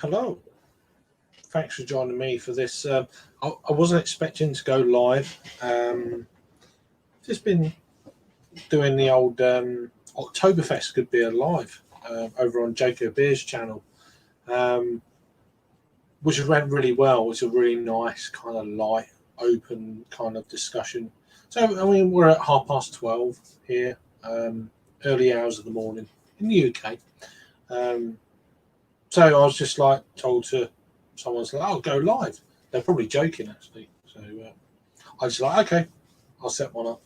Hello. Thanks for joining me for this. I wasn't expecting to go live. Just been doing the old Oktoberfest Good Beer live over on Jacob Beer's channel, which went really well. It was a really nice kind of light, open kind of discussion. So, I mean, we're at 12:30 here, early hours of the morning in the UK. So I was just like told to someone's like, "Oh, go live." They're probably joking actually. So I was like, "Okay, I'll set one up."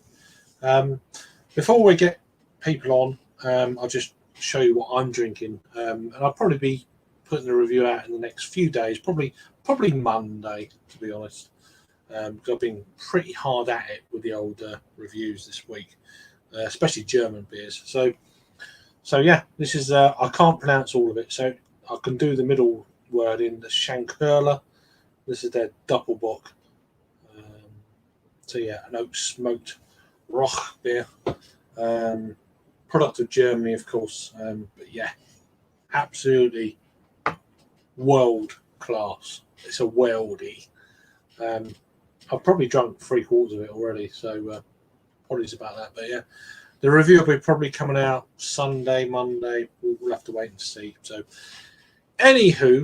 Before we get people on, I'll just show you what I'm drinking, and I'll probably be putting the review out in the next few days, probably Monday, to be honest, because I've been pretty hard at it with the old reviews this week, especially German beers. So yeah, this is I can't pronounce all of it, so I can do the middle word in the Shankerla. This is their Doppelbock. So yeah, an oak smoked Roch beer. Product of Germany, of course. But yeah, absolutely world class. It's a worldie. I've probably drunk 3/4 of it already, so apologies about that. But yeah, the review will be probably coming out Sunday, Monday. We'll have to wait and see. So, anywho,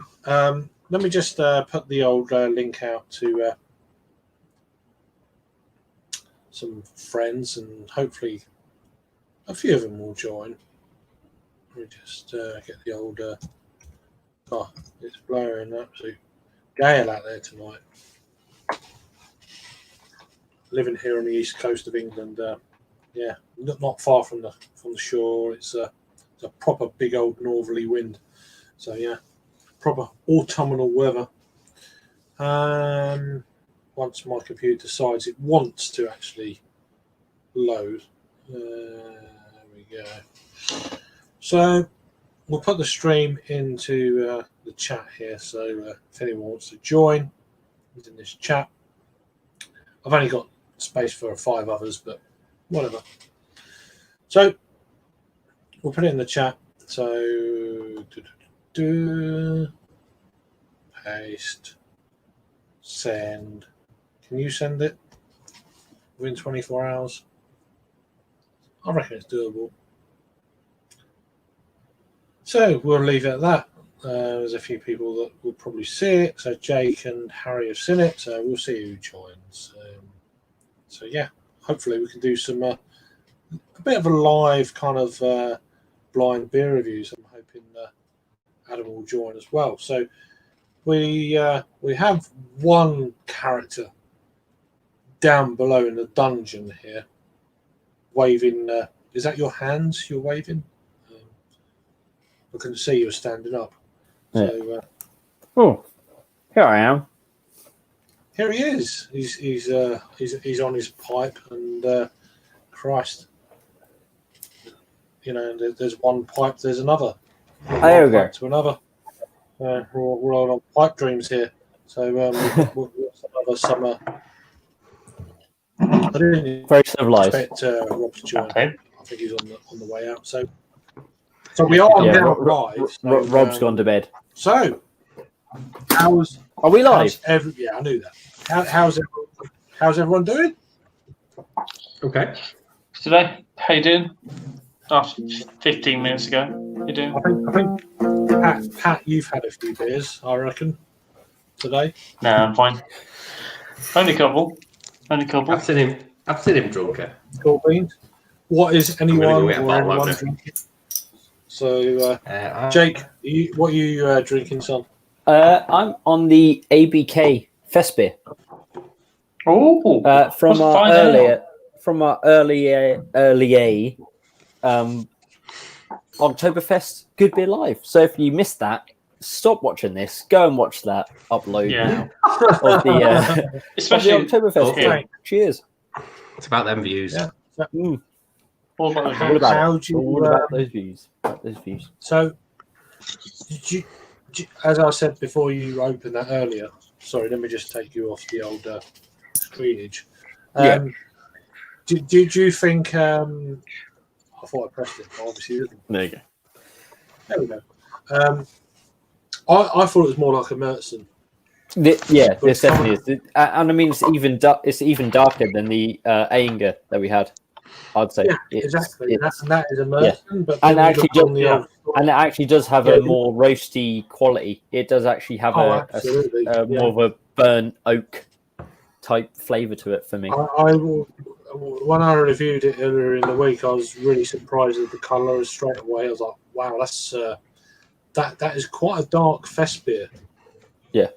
let me just put the old link out to some friends, and hopefully a few of them will join. Let me just get the old. It's blowing absolute gale out there tonight. Living here on the east coast of England, yeah, not far from the shore. It's a proper big old northerly wind. So yeah, proper autumnal weather. Once my computer decides it wants to actually load, there we go. So we'll put the stream into the chat here. So if anyone wants to join in this chat, I've only got space for 5 others, but whatever. So we'll put it in the chat. So paste, send. Can you send it within 24 hours? I reckon it's doable. So we'll leave it at that. There's a few people that will probably see it. So Jake and Harry have seen it. So we'll see who joins. So yeah, hopefully we can do some a bit of a live kind of blind beer reviews. I'm hoping Adam will join as well. So we have one character down below in the dungeon here, waving. Is that your hands you're waving? I couldn't see you were standing up. Yeah. So, oh, here I am. Here he is. He's on his pipe, and Christ, you know, there's one pipe, there's another. There we go. To another. We're all on pipe dreams here. So we'll have summer. I didn't Very civilized. expect Rob to join. I think he's on the way out. So we are now live. So, Rob's gone to bed. So Are we live? Yeah, I knew that. How's everyone doing? Okay. Today, how you doing? After 15 minutes ago, you doing? I think Pat, you've had a few beers, I reckon, today. No, I'm fine. Only a couple. I've seen him drunker. Cool beans. What is anyone go get a or bottle everyone of it. drinking? So, Jake, what are you drinking, son? I'm on the ABK Fest beer. Oh, From our earlier Oktoberfest Good Beer Live. So if you missed that, stop watching this. Go and watch that upload now of the especially of the Oktoberfest. Okay. Cheers. It's about them views. Yeah. all about How about those views. So, did you, as I said before you opened that earlier, sorry, let me just take you off the old screenage. Do you think, I thought I pressed it, but obviously you didn't. There you go. There we go. I thought it was more like a Mertzen. Yeah, this definitely is, and I mean it's even darker than the Ainger that we had. I'd say. Yeah, exactly. That is a Mertzen, but and it actually does have a more roasty quality. It does actually have a more of a burnt oak type flavour to it for me. When I reviewed it earlier in the week, I was really surprised at the colour straight away. I was like, wow, that's that is quite a dark fest beer. Yeah.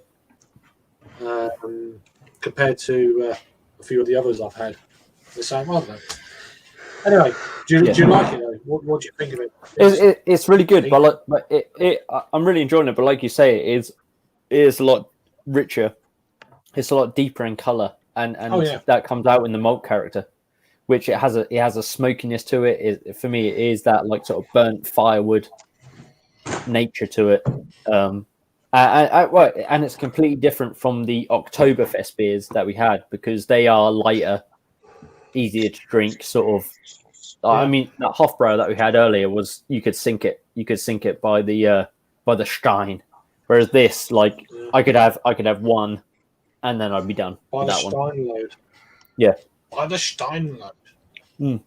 Compared to a few of the others I've had. The same, I don't know. Anyway, do you like it though? What do you think of it? It's really good, but I'm really enjoying it. But like you say, it is a lot richer. It's a lot deeper in colour, and that comes out in the malt character, which it has a smokiness to it. For me, it is that like sort of burnt firewood nature to it. And it's completely different from the Oktoberfest beers that we had because they are lighter, easier to drink, sort of. I mean, that Hofbrauer that we had earlier was you could sink it by the Stein, whereas this, like, I could have one, and then I'd be done with that one. By the Stein load. Yeah. By the Stein load.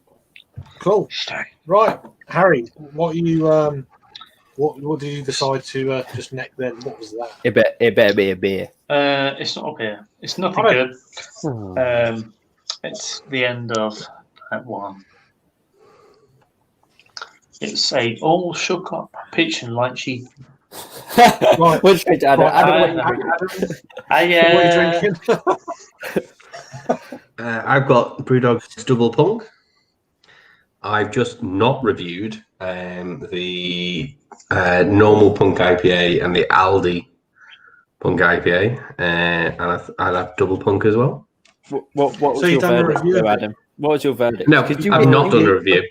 Cool. Right, Harry, what are you? What did you decide to just neck then? What was that? It better be a beer. It's not a beer. It's nothing good. It's the end of that one. It's a all shook up peach and lychee. Right. Which Adam? What are you drinking? I've got Brewdog's Double Punk. I've just not reviewed the normal Punk IPA and the Aldi Punk IPA, and I'll have Double Punk as well. What was your verdict, Adam? What was your verdict? No, I've not done a review.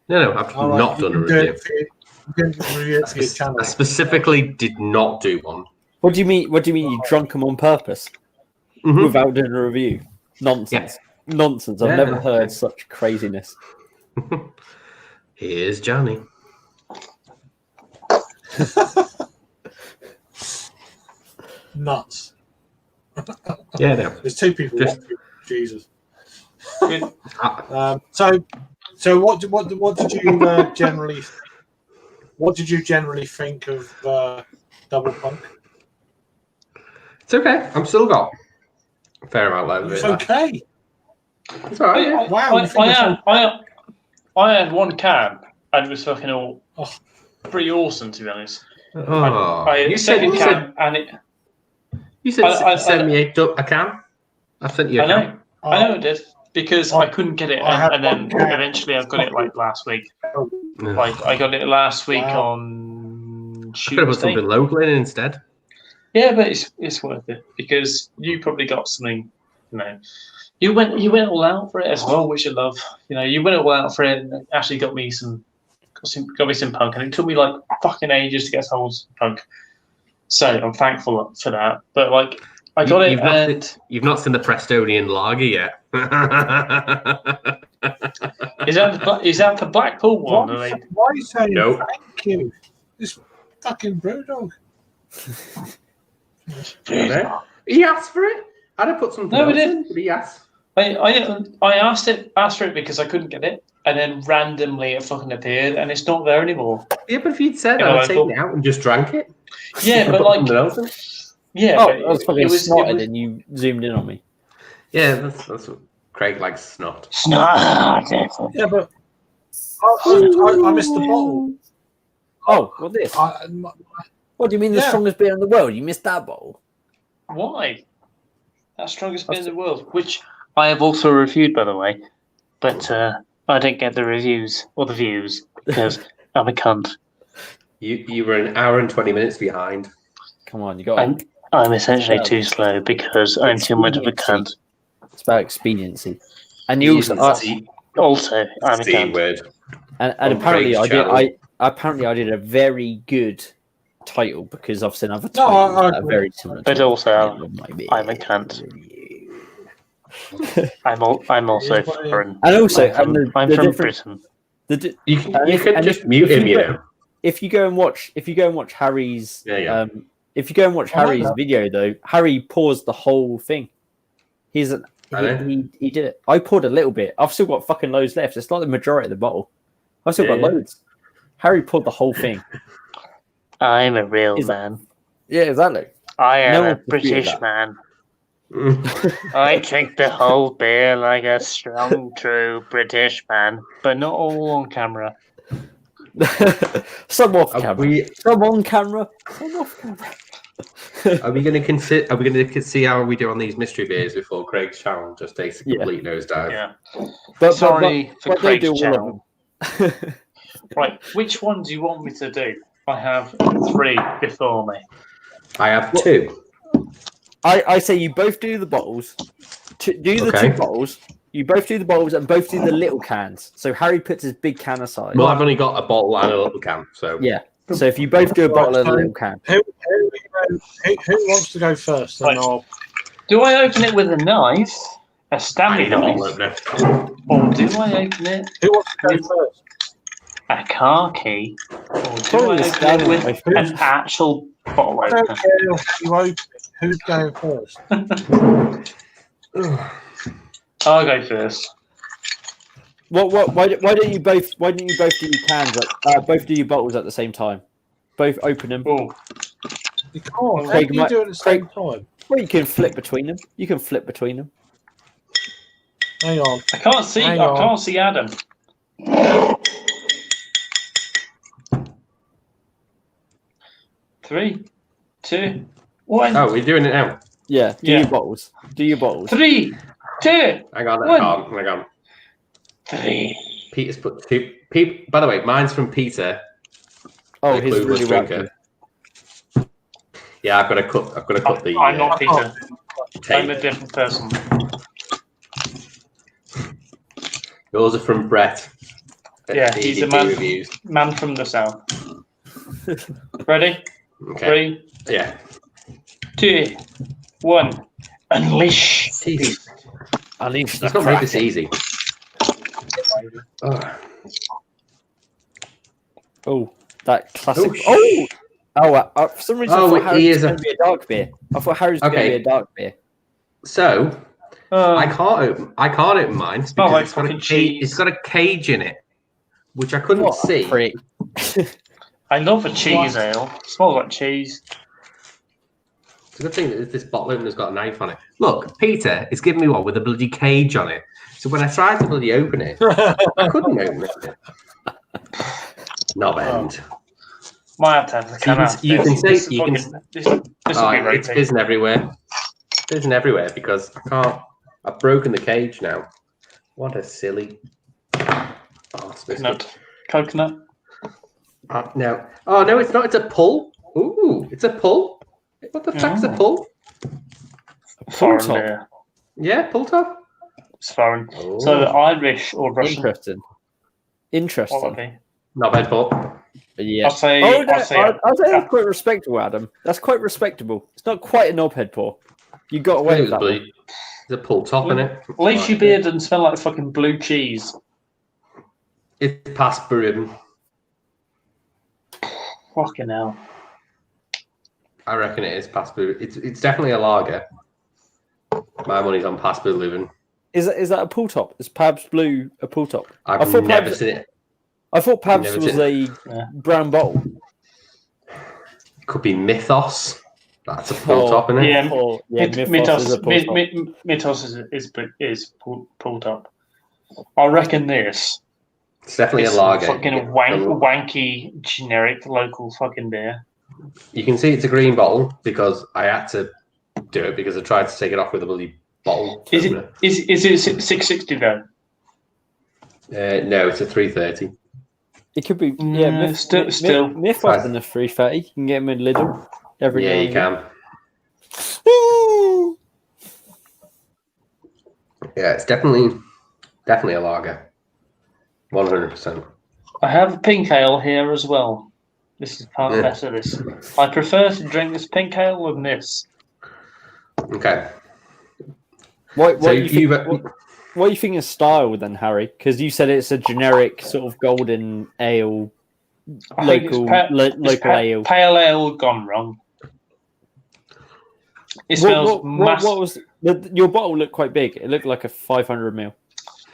No, I've not done a review. I specifically did not do one. What do you mean? You drunk them on purpose without doing a review? Nonsense! Yeah. Nonsense! I've never heard such craziness. Here's Johnny. Nuts. Yeah, no. There's two people watching. Jesus. So what did you generally? What did you generally think of Double Punk? It's okay. I'm still got a fair amount left of it. It's okay. It's all right. Wow. I had one can and it was fucking all pretty awesome, to be honest. I had a second can and it. You said send me a can. I sent you a can. I know it did because I couldn't get it, and then eventually I got it like last week. Like I got it last week on Tuesday. Could have put something local in instead. Yeah, but it's worth it because you probably got something. You know, you went all out for it as well, which I love. You know, you went all out for it and actually got me some punk, and it took me like fucking ages to get hold of punk. So I'm thankful for that. But like, I got it. You've not seen the Prestonian Lager yet. Is that the Blackpool one? Why are you saying no? Thank you. This fucking Brewdog. He asked for it. I'd have put something else in, but he asked. I asked for it because I couldn't get it, and then randomly it fucking appeared, and it's not there anymore. Yeah, but if you'd said I'd have taken it out and just drank it. Yeah, but like, yeah, I was fucking snotted, and you zoomed in on me. Yeah, that's what Craig likes, snot. Snot. Yeah, but I missed the bottle. Oh, what this? What do you mean the strongest beer in the world? You missed that bottle. Why? That's strongest beer in the world, which I have also reviewed, by the way, but I didn't get the reviews or the views because I'm a cunt. You were an hour and 20 minutes behind. Come on, you got. I'm essentially too slow because I'm too much of a cunt. It's about expediency, and you also I'm a cunt. Word. And apparently I did a very good title because I've seen other titles that are very similar. But also, I'm a cunt. I'm also foreign. And also, I'm from Britain. You can just mute him, you know. if you go and watch Harry's There you go. if you go and watch I like Harry's that. video though, Harry pours the whole thing. He did it. I poured a little bit. I've still got fucking loads left. It's not the majority of the bottle. I've still got loads. Harry poured the whole thing. I'm a real man. Yeah, exactly. I am No a one can feel British that. man. I drink the whole beer like a strong, true British man, but not all on camera. Some off Are camera. we, Some on camera. Some off camera. are we going to consider? Are we going to see how we do on these mystery beers before Craig's channel just takes a complete nosedive? Yeah. But, Sorry for but they Craig's do all of channel. them. Right, which one do you want me to do? I have 3 before me. I have 2. I say you both do the bottles. Do the Okay. 2 bottles. You both do the bottles and both do the little cans. So Harry puts his big can aside. Well, I've only got a bottle and a little can, so Yeah. So if you both do a bottle and a little can. Who wants to go first? Then Right. I'll. Do I open it with a knife, a I Stanley need a bottle knife, opener. or do I open it Who wants to go with first? a car key, or do Probably I the open it Stanley with knife. an actual bottle I don't opener? care if you open it. Who's going first? I'll go first. Why don't you both do your cans both do your bottles at the same time? Both open them. Oh, You can't. How Craig can you might- do it at the same time? Well, you can flip between them. Hang on. I can't see. Hang I on. can't see Adam. Three, 2, 1. Oh, we're doing it now. Yeah, do Yeah. your bottles. Do your bottles. 3, 2, Hang on, One. hang on. 3. Peter's put 2. By the way, mine's from Peter. Oh, the he's clueless really drinker. welcome. Yeah, I've got to cut the. I'm not Peter. I'm tape. a different person. Yours are from Brett. Yeah, The he's a EDP man. Reviews. Man from the south. Ready? Okay. 3, Yeah. 2, 1. Unleash. Jeez. Unleash the Let's not make this Kraken. easy. Oh. Oh, that classic. Oh, For some reason, Oh, I thought he Harry's is a- going to be a dark beer. I thought Harry's going to Okay. be a dark beer. So I can't open mine because like it's got a fucking cage. cheese. It's got a cage in it, which I couldn't What a see. prick. I love a cheese ale. Smells like cheese. It's a good thing that this bottle opener's got a knife on it. Look, Peter is giving me one with a bloody cage on it. So when I tried to bloody open it, I couldn't open it. Knob end. Might have to have the can out. you can say- This is you can- fucking- this will be It's rapey. fizzing everywhere. Fizzing everywhere because I can't. I've broken the cage now. What a silly. Oh, it's Coconut. no. Oh no, it's not. It's a pull. Ooh, it's a pull. What the fuck's a pull? Foreign top. beer. Yeah, pull top. It's foreign. Oh. So the Irish or Russian. Interesting. What would it be? Not bad pull. Yeah. I'll say. Oh, no, I'll say. I'd say that's quite respectable, Adam. That's quite respectable. It's not quite a knobhead pour. You got away with that one. There's a pull top in it. At least your beer doesn't smell like fucking blue cheese. It's past brewing. Fucking hell. I reckon it is past brewing. It's definitely a lager. My money's on past brewing. Is that a pull top? Is Pabst Blue a pull top? I've thought never Pabst- seen it. I thought Pabst Never was seen a brown bottle. Could be Mythos. That's a pull Oh, top in it. Yeah. Or, yeah, Mythos is a pull top. Mythos is pulled up. I reckon this. It's definitely is a lager. fucking wanky, generic, local fucking beer. You can see it's a green bottle because I had to do it because I tried to take it off with a bloody bottle. Is opener. it 660 though? No, it's a 330. It could be. Mm, Yeah, still. Mythos in the 330. You can get them in Lidl. Every Yeah, now you and can. again. Yeah, it's definitely a lager. 100%. I have a pink ale here as well. This is part Yeah. better. This I prefer to drink this pink ale than this. Okay. What So do you you've- think? What do you think of style then, Harry? Because you said it's a generic sort of golden ale I think it's local ale. Pale ale gone wrong. It smells massive. What was your bottle? Looked quite big. It looked like a 500 ml.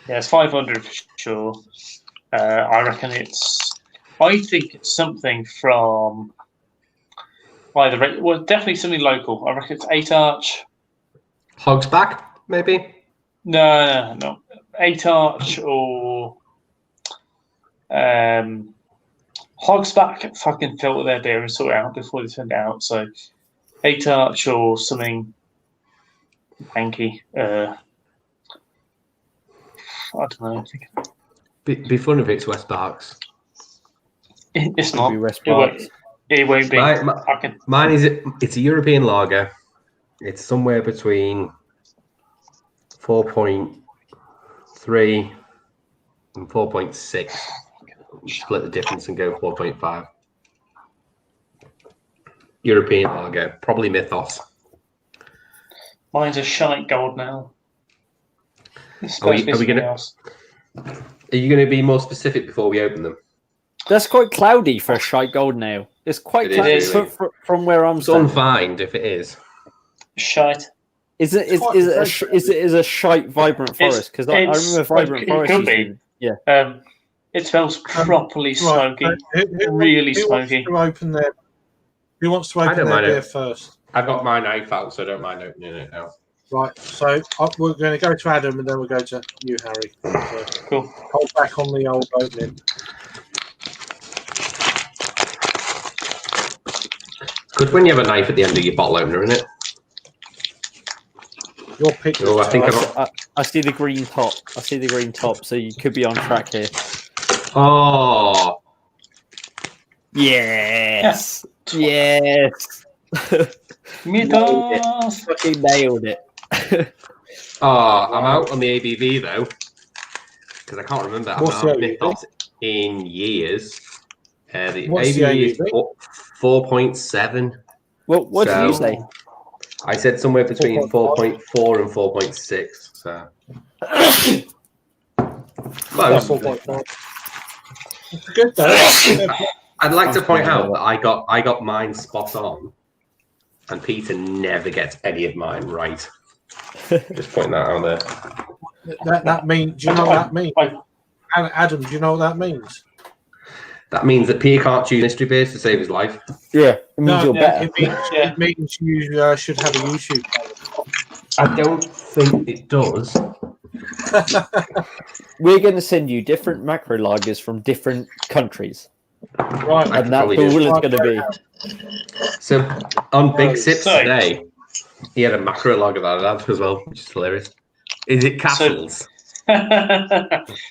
Yeah, it's 500 for sure. I reckon I think it's something from either. Well, definitely something local. I reckon it's 8 Arch. Hogsback, maybe. No. 8 Arch or Hogsback. Fucking filter their beer and sort it out before they send it out. So 8 Arch or something hanky. I don't know. Be fun if it's West Berks. It's not. It won't be. Mine is it's a European lager. It's somewhere between 4.3 and 4.6. Split the difference and go 4.5. European lager, probably Mythos. Mine's a shite gold now. Are you going to be more specific before we open them? That's quite cloudy for a shite gold now. It's quite cloudy from where I'm standing. It's unfined if it is. Shite. Is it a shite vibrant forest? Because I remember vibrant forest. It could be. Yeah. It smells properly smoky. Really smoky. Who wants to open their beer first? I've got my knife out, so I don't mind opening it now. Right, so we're going to go to Adam and then we'll go to you, Harry. So cool. Hold back on the old opening. Good when you have a knife at the end of your bottle opener, isn't it? Your pick. Oh, I see the green top. So you could be on track here. Oh. Yes. Yes. Mythos. Fucking nailed it. I'm out on the ABV though, because I can't remember. I'm out Mythos in years. The ABV is 4.7. Well, what did you say? I said somewhere between 4.4 and 4.6. So. Close. 4.5. Good though. I'd like to point out that I got mine spot on, and Peter never gets any of mine right. Just point that out there. That means. Do you know what that means? Adam, do you know what that means? That means that Peter can't choose mystery beers to save his life. Yeah, it means you're better. It means you should have a YouTube channel. I don't think it does. We're going to send you different macro lagers from different countries. Right. And that's all it's going to be. So, on Big Sips today, he had a macro lager that I had as well, which is hilarious. Is it Castles?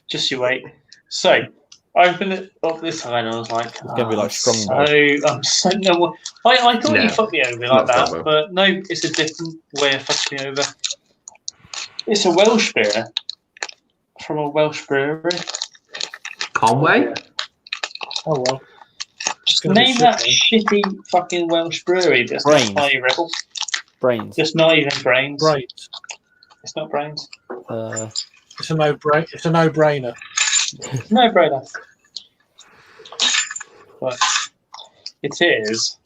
Just you wait. So, I opened it up this time and I was like, it's going to be like strong. I thought you fucked me over like that, but no, it's a different way of fucking me over. It's a Welsh beer from a Welsh brewery. Conway? Oh well. Just name that shitty fucking Welsh brewery. That's not my Rebel. Brains. Just not even Brains. Brains. It's not Brains. It's a no-brainer. It's a no-brainer. No-brainer. But it is.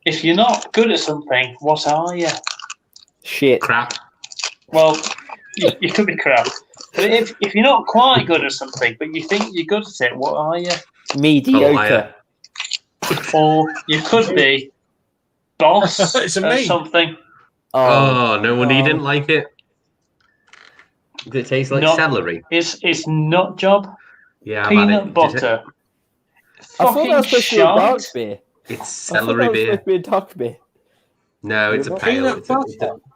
If you're not good at something, what are you? Shit. Crap. Well, you could be crap. But if you're not quite good at something, but you think you're good at it, what are you? Mediocre. Or you could be boss It's a or me. something. Oh, no wonder you didn't like it. Does it taste like celery? It's not job. Yeah, peanut butter. I thought that was supposed to be a dark beer. It's celery beer. Supposed to be a dark beer. No, it's a pale. It's a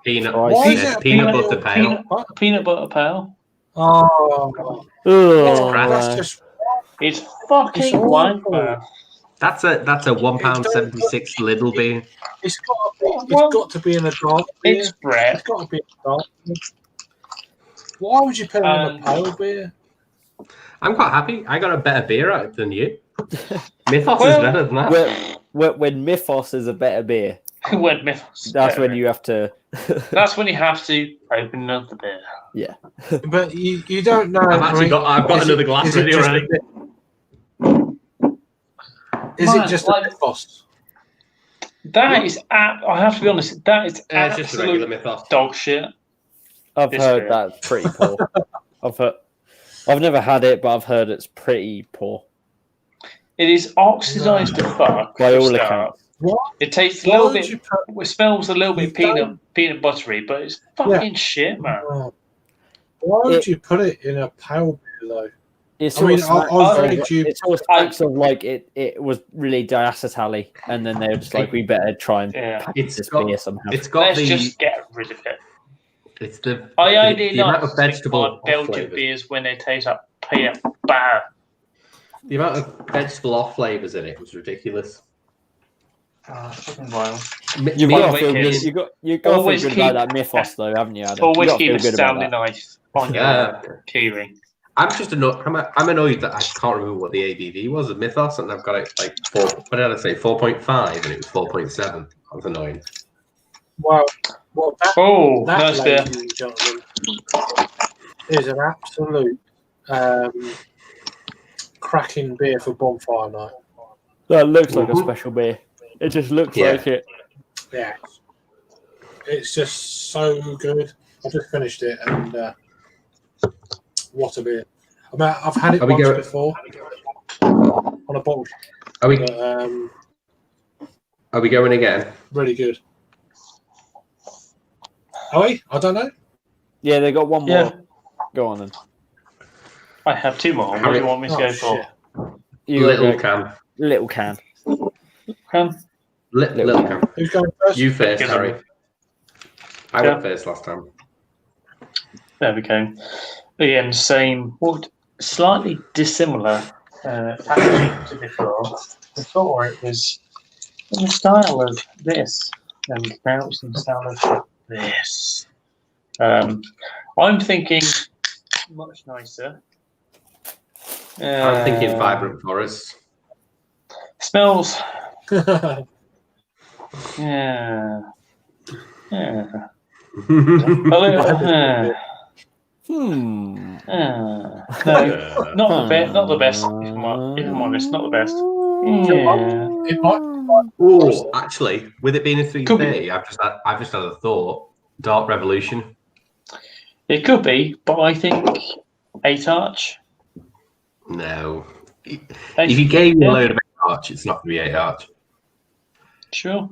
peanut butter pale. Peanut butter pale. Oh, that's just. It's fucking wank, man. That's a £1.76 little beer. It's got to be in a dark beer. It's Brett. It's got to be in a dark beer. Why would you put it in a pale beer? I'm quite happy. I got a better beer out than you. Mythos is better than that. When Mythos is a better beer. When Mythos. That's when you have to. That's when you have to open another beer. Yeah. But you don't know. I've got another glass ready already. Is Man, it just like- a Mythos? That is, I have to be honest, that is It's just a regular absolute Mythos. dog shit. I've This heard beer. that's pretty poor. I've never had it, but I've heard it's pretty pour. It is oxidized to fuck. By for all start. accounts. What? It tastes a Why little would bit. you put- It smells a little You bit don't- peanut buttery, but it's fucking shit, man. Oh. Why would you put it in a pale beer though? It I sort mean, of I smacks was of- very dubious. it sort of smacks of like it was really diacetyl, and then they were just like, we better try and Yeah. package It's this got- beer somehow. It's got Let's the just get rid of it. it's the I only the amount like of vegetable Belgian flavors. beers when they taste like peanut butter. The amount of vegetable off flavors in it was ridiculous. Oh, fucking wild. You've Me- got to wait, feel kids. good. You got to feel Always good keep- about that Mythos, though, haven't you, Adam? Always You gotta keep feel a good about Stanley that. knife on your Yeah. keyring. I'm just annoyed. I'm annoyed that I can't remember what the ABV was of Mythos, and I've got it like 4. What did I say? 4.5, and it was 4.7. That was annoying. Well, that, Oh, that nice beer. ladies and gentlemen, is an absolute cracking beer for bonfire night. That looks like a Mhm. special beer. It just looks Yeah. like it. Yeah, it's just so good. I just finished it, and what a beer! I mean, I've had it Are we once going- before on a bottle, Are we? but Are we going again? really good. Are we? I don't know. Yeah, they got one more. Yeah. Go on then. I have two more. What do you want me to Oh, go for? shit. You Little go. can. Little can. Little can. Who's going first? You first, Give Harry. them- I Yeah. went first last time. There we go. Again, same, what slightly dissimilar packaging to before. Before it was in the style of this, and now it's in the style of this. I'm thinking much nicer. I'm thinking vibrant forest. Smells. Yeah. Yeah. A little. No, not the best. Not the best. If I'm honest, not the best. Yeah. It might. Oh, actually, with it being a Could be. 330, I've just had a thought. Dark Revolution. It could be, but I think 8 Arch. No. If Eight- you gave me yeah. a load of 8 Arch, it's not going to be 8 Arch. Sure.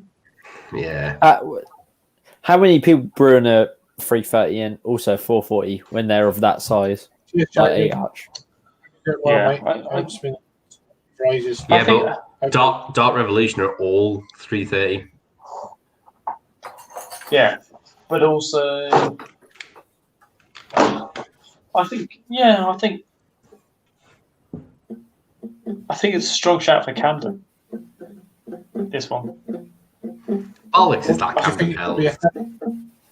Yeah. How many people brewing a 330 and also 440 when they're of that size? Cheers, Like Jamie. 8 arch. Well, Yeah, mate. I- It's been phrases. Yeah, I think- but Dark Revolution are all 330. Yeah, but also, I think it's a strong shout for Camden. This one. Bollocks is that Do you Camden think it Hell. could be a?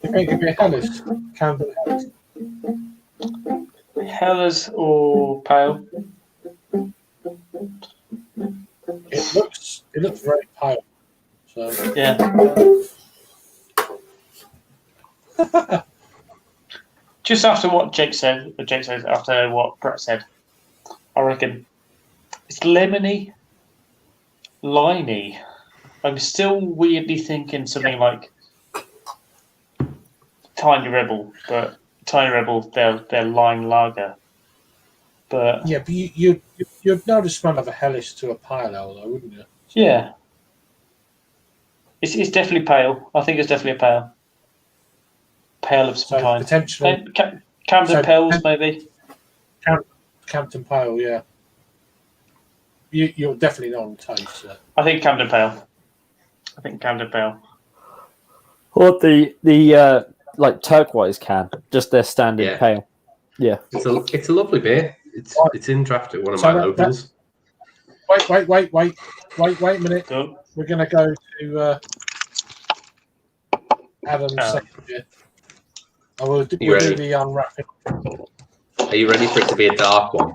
You think it'd be a Hellas? Camden Hellas. Hellers or Pale? It looks very pale. So Yeah. Just after what Jake said, after what Brett said, I reckon it's lemony, limey. I'm still weirdly thinking something like Tiny Rebel, but Tiny Rebel, they're lime lager. But yeah, but you'd know the smell of a Hellas to a pale ale, though, wouldn't you? yeah, it's definitely pale. I think it's definitely a pale. Pale of some So kind. potentially Camden So- Pales, maybe. Campton Pale, yeah. You're definitely not on taste. So. I think Camden Pale. Or the like turquoise can, just their standard Yeah. pale. Yeah. It's a lovely beer. It's in draft at one of So my that- locals. Wait a minute. Go. We're going to go to Adam's Oh. second beer. I will do, You we'll do ready? the unwrapping. Are you ready for it to be a dark one?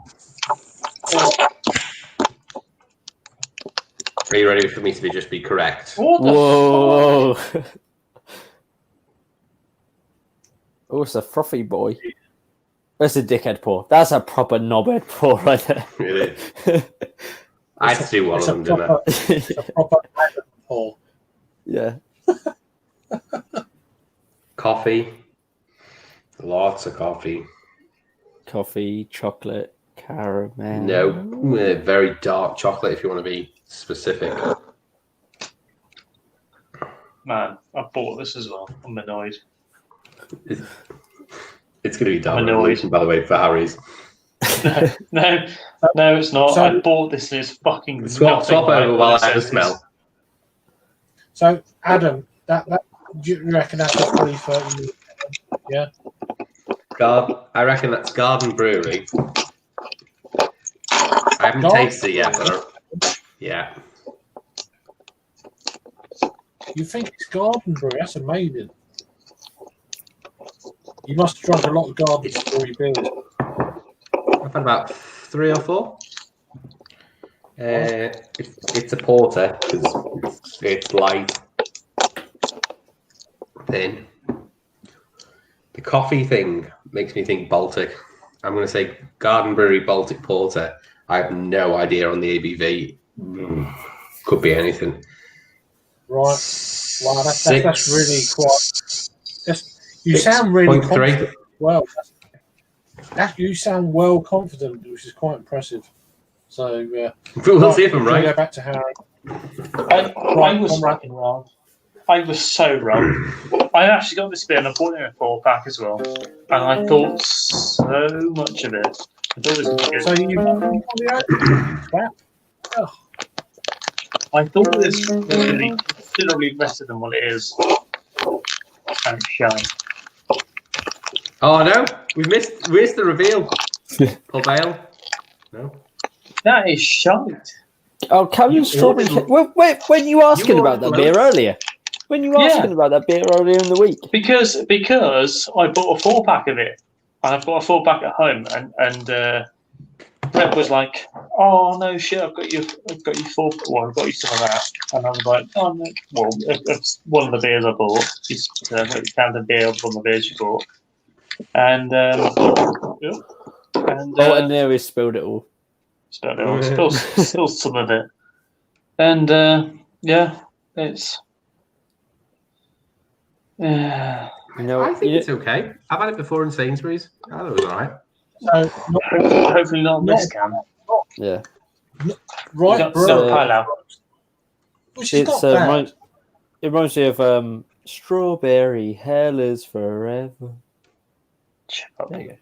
Are you ready for me to just be correct? What the Whoa. Oh, it's a frothy boy. That's a dickhead pour. That's a proper knobhead pour right there. It is. I had to do one of them, didn't I? It's a proper Adam pour. Yeah. Coffee. Lots of coffee. Coffee, chocolate, caramel. No, very dark chocolate if you want to be specific. Man, I bought this as well. I'm annoyed. It's going to be Dark I'm annoyed. Revolution, by the way, for Harry's. No, it's not. So- I bought this. Is fucking Swap nothing like over what while it I have a says it smell. is. So, Adam, that do you reckon that's a fully 30 minute? Yeah. I reckon that's Garden Brewery. I haven't Garden tasted it yet, but yeah. You think it's Garden Brewery? That's amazing. You must have drunk a lot of Garden Brewery beers. I've had about 3 or 4. It's a porter because it's light, thin. The coffee thing makes me think Baltic. I'm going to say Garden Brewery Baltic Porter. I have no idea on the ABV. Could be anything. Right. Wow, that's really quite. You sound really 6.3. confident. Well, you sound well confident, which is quite impressive. So We'll see if I'm we'll right. Go back to Harry. I was fucking wrong. I was so wrong. I actually got this beer and I bought it in a 4-pack as well. And I thought so much of it. I thought it was good. So I thought this was going to be considerably better than what it is. And it's showing. Oh no, we missed the reveal. Paul Bale. No. That is shite. Oh, Calvin Strawberry. Wait, when you asking about that beer earlier? When you asking about that beer earlier in the week? Because I bought a 4-pack of it. I've got a 4-pack at home, and Brett was like, "Oh no, shit! I've got you 4. Well, I've got you some of that." And I was like, "Oh no." Well, it's one of the beers I bought. It's kind of beer from the beers you bought. And and there we spilled it all. Spilled some of it. And it's. You know, I think it's okay. I've had it before in Sainsbury's. I thought it was alright. So hopefully not this can. Yeah. Right, Not bro. Palo. Which is It's not bad. it reminds me of Strawberry Hell is Forever. There you go.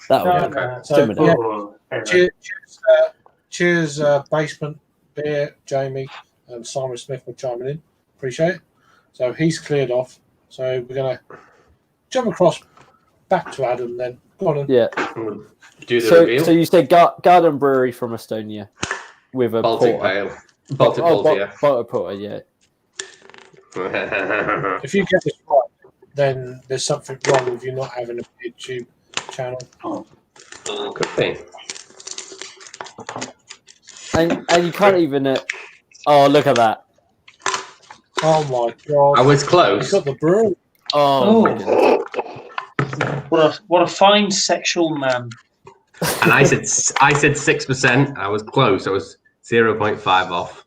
That No, one. no. So, Similar. yeah. Cheers, Basement Beer, Jamie, and Simon Smith for chiming in. Appreciate it. So he's cleared off. So we're going to jump across back to Adam then. Go on. Yeah. Do the reveal. So you said Garden Brewery from Estonia with a Baltic porter. Pale. Baltic Porter, yeah. Baltic Porter, yeah. If you get this right, then there's something wrong with you not having a YouTube channel. Good thing. And you can't even. Oh, look at that! Oh my god! I was He's close. got the brew. Oh, my goodness. What a fine sexual man. And I said 6%. I was close. I was 0.5 off.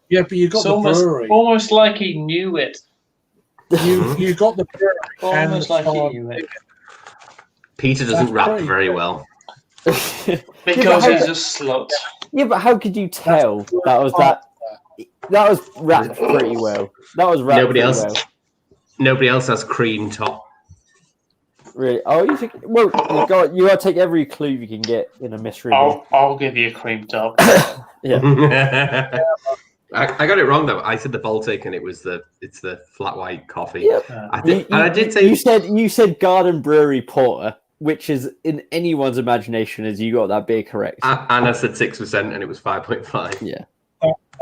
Yeah, but you got It's the brewery. almost like he knew it. You got the brewery. Almost like he and knew it. Peter doesn't That's rap pretty very good. well. Because he's a slut. Yeah, but how could you tell that was that? That was wrapped pretty well. That was wrapped Nobody pretty else. well. Nobody else has cream top. Really? Oh, you think? Well, you got to take every clue you can get in a mystery. I'll give you a cream top. Yeah. I got it wrong though. I said the Baltic, and it's the flat white coffee. Yeah. I did say you said Garden Brewery Porter, which is in anyone's imagination as you got that beer correct. and I said 6%, and it was 5.5. Yeah.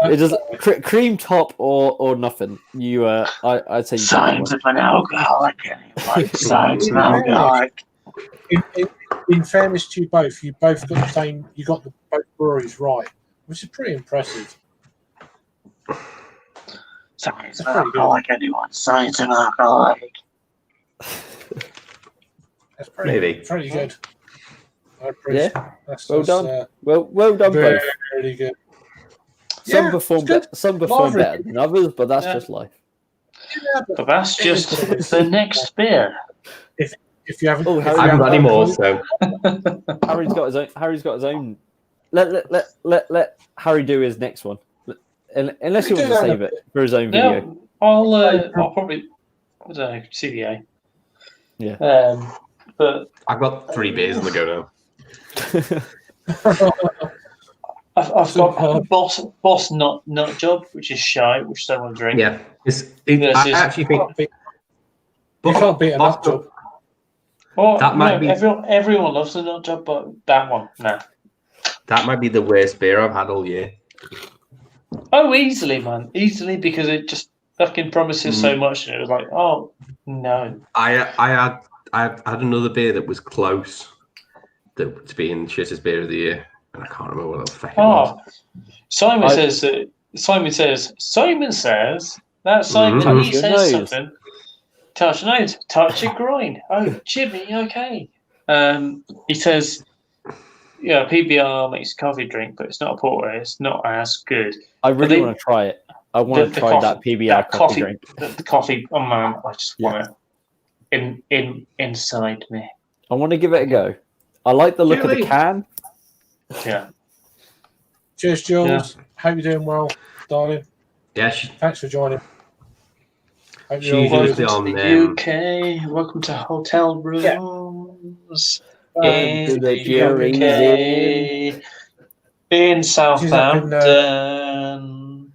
It does cream top or nothing. You I'd say you Signs of an alcoholic. Anyway. Signs of an alcoholic. In fairness to you both got the same. You got the both breweries right, which is pretty impressive. Signs of an alcoholic. Anyone? Signs of an alcoholic. That's pretty Maybe. pretty good. I appreciate it. Well done. Well done, Very, both. very good. Some Yeah, perform it's good. some perform Lovely. better than others, but that's Yeah. just life. Yeah, But that's just the next beer. if you haven't, Oh, if Harry, you I haven't got any haven't- more, so Harry's got his own. Let Harry do his next one. Unless he wants to save it for his own video. No, I'll probably, I don't know, CBA. Yeah. But I've got 3 beers on the go I've got boss nut job, which is shy, which I don't want to drink. now. Yeah, I actually think you can't beat a Boss nut job. Well, That might be- everyone loves a nut job, but that one, no. that might be the worst beer I've had all year. Oh, easily, man, easily, because it just fucking promises so much, and it was like, oh no. I had another beer that was close to being shittest beer of the year, and I can't remember what the fuck it was. Oh, Simon says that. Simon says that Simon Mhm. he Touch your says nose. something. Touch your nose, touch your groin. Oh, Jimmy, okay. He says, yeah, PBR makes coffee drink, but it's not a porter. It's not as good. I really they- want to try it. I want to the try coffee- that PBR that coffee drink. The coffee. Oh man, I just Yeah. want it inside me. I want to give it a go. I like the look of the Really? can. Yeah. Cheers, Jules. Hope you're doing well, darling. Yeah, Thanks for joining. Hope She's you're all usually good. on UK. Welcome to hotel rooms Welcome to the jury's UK. In She's up in, Southampton.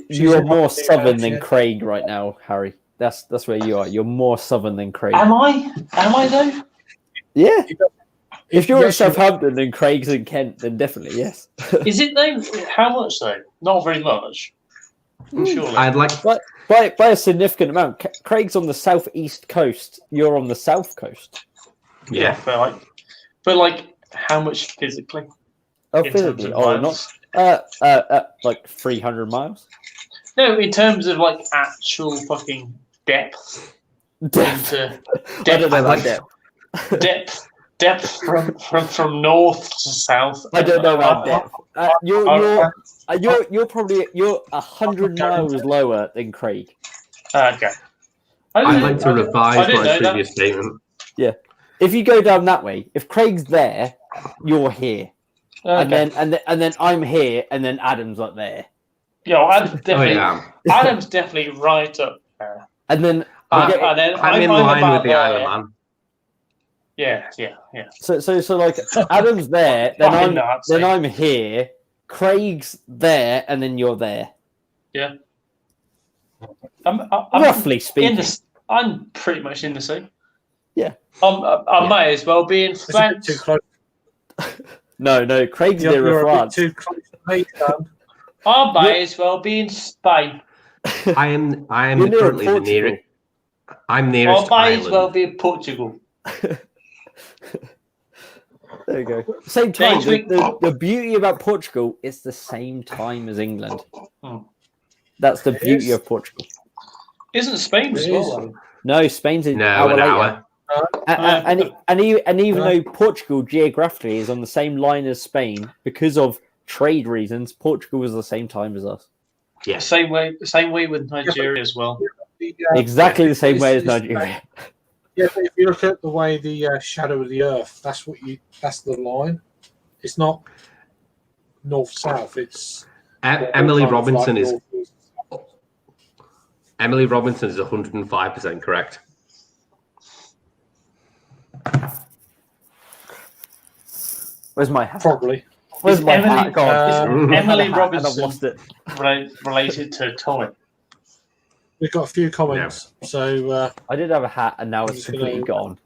You are in more Hampshire, southern than Hampshire. Craig right now, Harry. That's where you are. You're more southern than Craig. Am I? Am I though? Yeah. If you're in Yes, you- Southampton and Craig's in Kent, then definitely yes. Is it though? How much though? Not very much. Surely. I'd like by a significant amount. Craig's on the southeast coast. You're on the south coast. yeah. But like, how much physically? Oh, in terms physically. of Oh, miles? not like 300 miles. No, in terms of like actual fucking depth Depth. into I don't know I'd about like- depth. depth from north to south. I don't know about depth. You're probably 100 miles lower than Craig. Okay. I'd like to I revise didn't my know that. previous statement. If you go down that way, if Craig's there, you're here, Okay. and then I'm here, and then Adam's up there, Yo, Adam's Oh definitely, yeah, Adam's definitely right up there. and then And then I'm in I'm line about with the there. Isle of Man. Yeah. so like Adam's there, then Fucking I'm Nazi. then I'm here, Craig's there, and then you're there. I'm Roughly in speaking. I'm pretty much in the sea. Yeah. I may as well be in It's a bit too France. close. No, Craig's near You're a bit France. too close to me, Dan. I may as well be in Spain. I am You're near currently the Portugal. nearest. I'm I nearest may as well island. be in Portugal. There you go. Same time. Next week- The beauty about Portugal is the same time as England. Hmm. That's the It beauty is. of Portugal. Isn't Spain as It well? is. though? No, Spain's an No, hour an later. hour. And even though Portugal geographically is on the same line as Spain, because of trade reasons, Portugal is the same time as us. Yes. Same way with Nigeria as well. Exactly the same way as it's- Nigeria. Yeah, but if you look at the way the shadow of the Earth, that's the line. It's not north south. It's Emily kind of Robinson like is north-east. Emily Robinson is 105% correct. Where's my hat? Probably. Where's Is my Emily- hat gone? is I had a Emily hat and I've Robinson lost it. related to Tommy? We've got a few comments, so I did have a hat and now I'm it's just completely gonna- gone.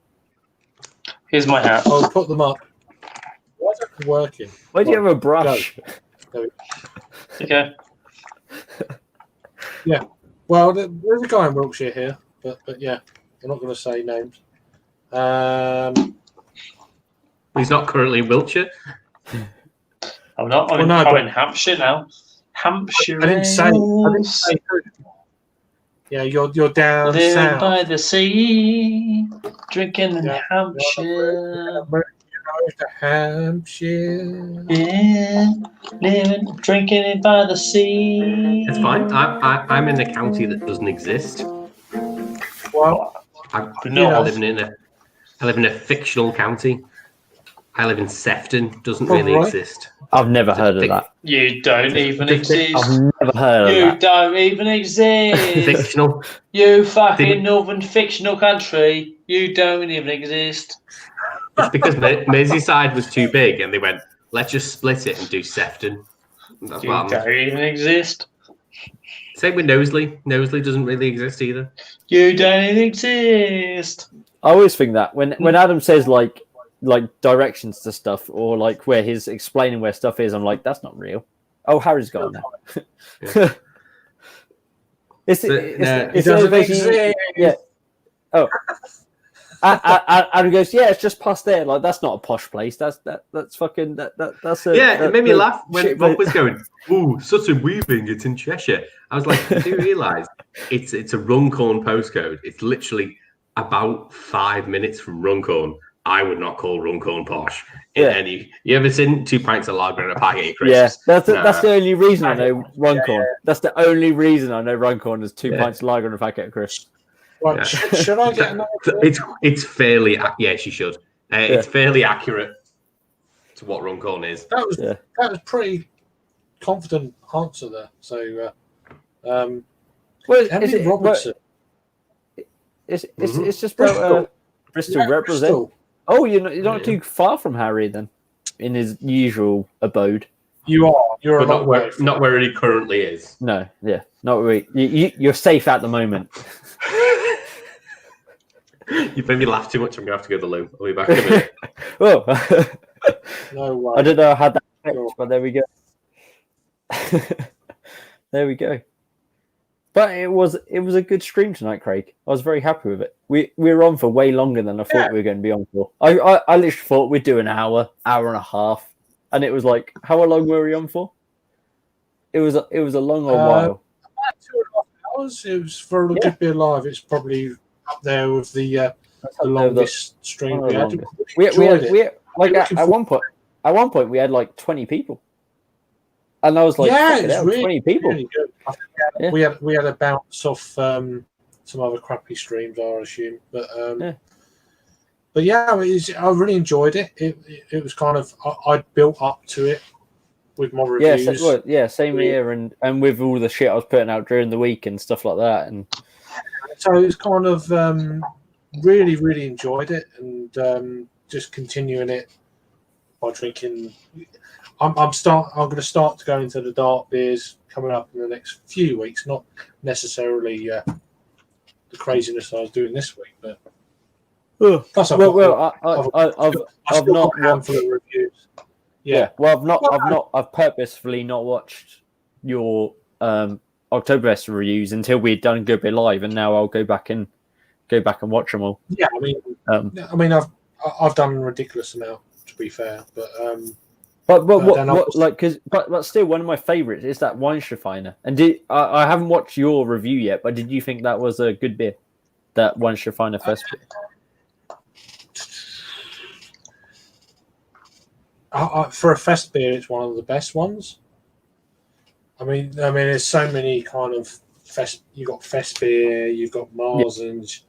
Here's my hat. I'll put them up. Why is that working? Why do you have a brush? Okay. Well, there's a guy in Wiltshire here, but yeah, I'm not going to say names. He's not currently in Wiltshire. I'm not. I'm, Well, no, I'm but- in Hampshire now. Hampshire. I didn't say who. Yeah, you're down Living south. by the sea, drinking in Yeah, Hampshire. go to Hampshire. Yeah, living, drinking it by the sea. It's fine. I'm in a county that doesn't exist. Well, I No. live in a fictional county. I live in Sefton. Doesn't Oh, really right. exist. I've never heard of Fic- that. You don't even Just- exist. I've never heard of You that. don't even exist. Fictional. You fucking Think- northern fictional country. You don't even exist. It's because Merseyside was too big, and they went, "Let's just split it and do Sefton." That's You what don't happened. even exist. Same with Knowsley. Knowsley doesn't really exist either. You don't even exist. I always think that when Adam says like directions to stuff or like where he's explaining where stuff is, I'm like, that's not real. Oh, Harry's gone now. Yeah. It's No, It doesn't exist. Yeah. Oh. Adam goes, yeah, it's just past there. Like that's not a posh place. That's fucking that's a Yeah, it made me laugh when shit, Rob was going, "Ooh, Sutton Weaving, it's in Cheshire." I was like, "Do you realise it's a Runcorn postcode? It's literally about 5 minutes from Runcorn. I would not call Runcorn posh in Yeah. any. You ever seen 2 pints of lager and a packet of Yeah, crisps? that's Nah. the only reason I know Runcorn. That's the only reason I know Runcorn is 2 Yeah. pints of lager and a packet of crisps. Right, Yeah. should I get another? It's fairly she should. It's fairly accurate to what Runcorn is. That was Yeah. pretty confident answer there. So, Well, Emily Robertson, it's just Bristol. about Bristol Yeah, represent. Bristol. Oh, you're not too far from Harry then, in his usual abode. You are. You're a But long way. not where he currently is. No, yeah, not really. You're safe at the moment. You made me laugh too much. I'm gonna have to go to the loo. I'll be back in a minute. Well, No way. I don't know how that effect, Sure. but there we go. There we go. But it was a good stream tonight, Craig. I was very happy with it. We were on for way longer than I thought we were going to be on for. I literally thought we'd do an hour and a half, and it was like, how long were we on for? It was a long old while. About 2.5 hours. It was for a good bit live. It's probably up there with the longest stream we had. We Enjoyed it. had like Looking at one point we had like 20 people, and I was like, yeah, fuck it, it's that was really 20 people. Really good. I think Yeah. we had a bounce off some other crappy streams, I assume, but but yeah, I really enjoyed it. It was kind of I built up to it with my reviews. Same here, and with all the shit I was putting out during the week and stuff like that, and So it was kind of really enjoyed it, and just continuing it by drinking. I'm going to start to go into the dark beers coming up in the next few weeks. Not necessarily the craziness I was doing this week, but plus I've I've not a handful of reviews. Yeah. Well, I've purposefully not watched your Oktoberfest reviews until we'd done Good Bit Live, and now I'll go back and watch them all. Yeah, I mean, I've done a ridiculous amount, to be fair, but but still, one of my favorites is that Weinschreiner. And I haven't watched your review yet, but did you think that was a good beer? That Weinschreiner Fest beer? For a fest beer, it's one of the best ones. I mean, there's so many kind of fest. You've got fest beer, you've got Marsens.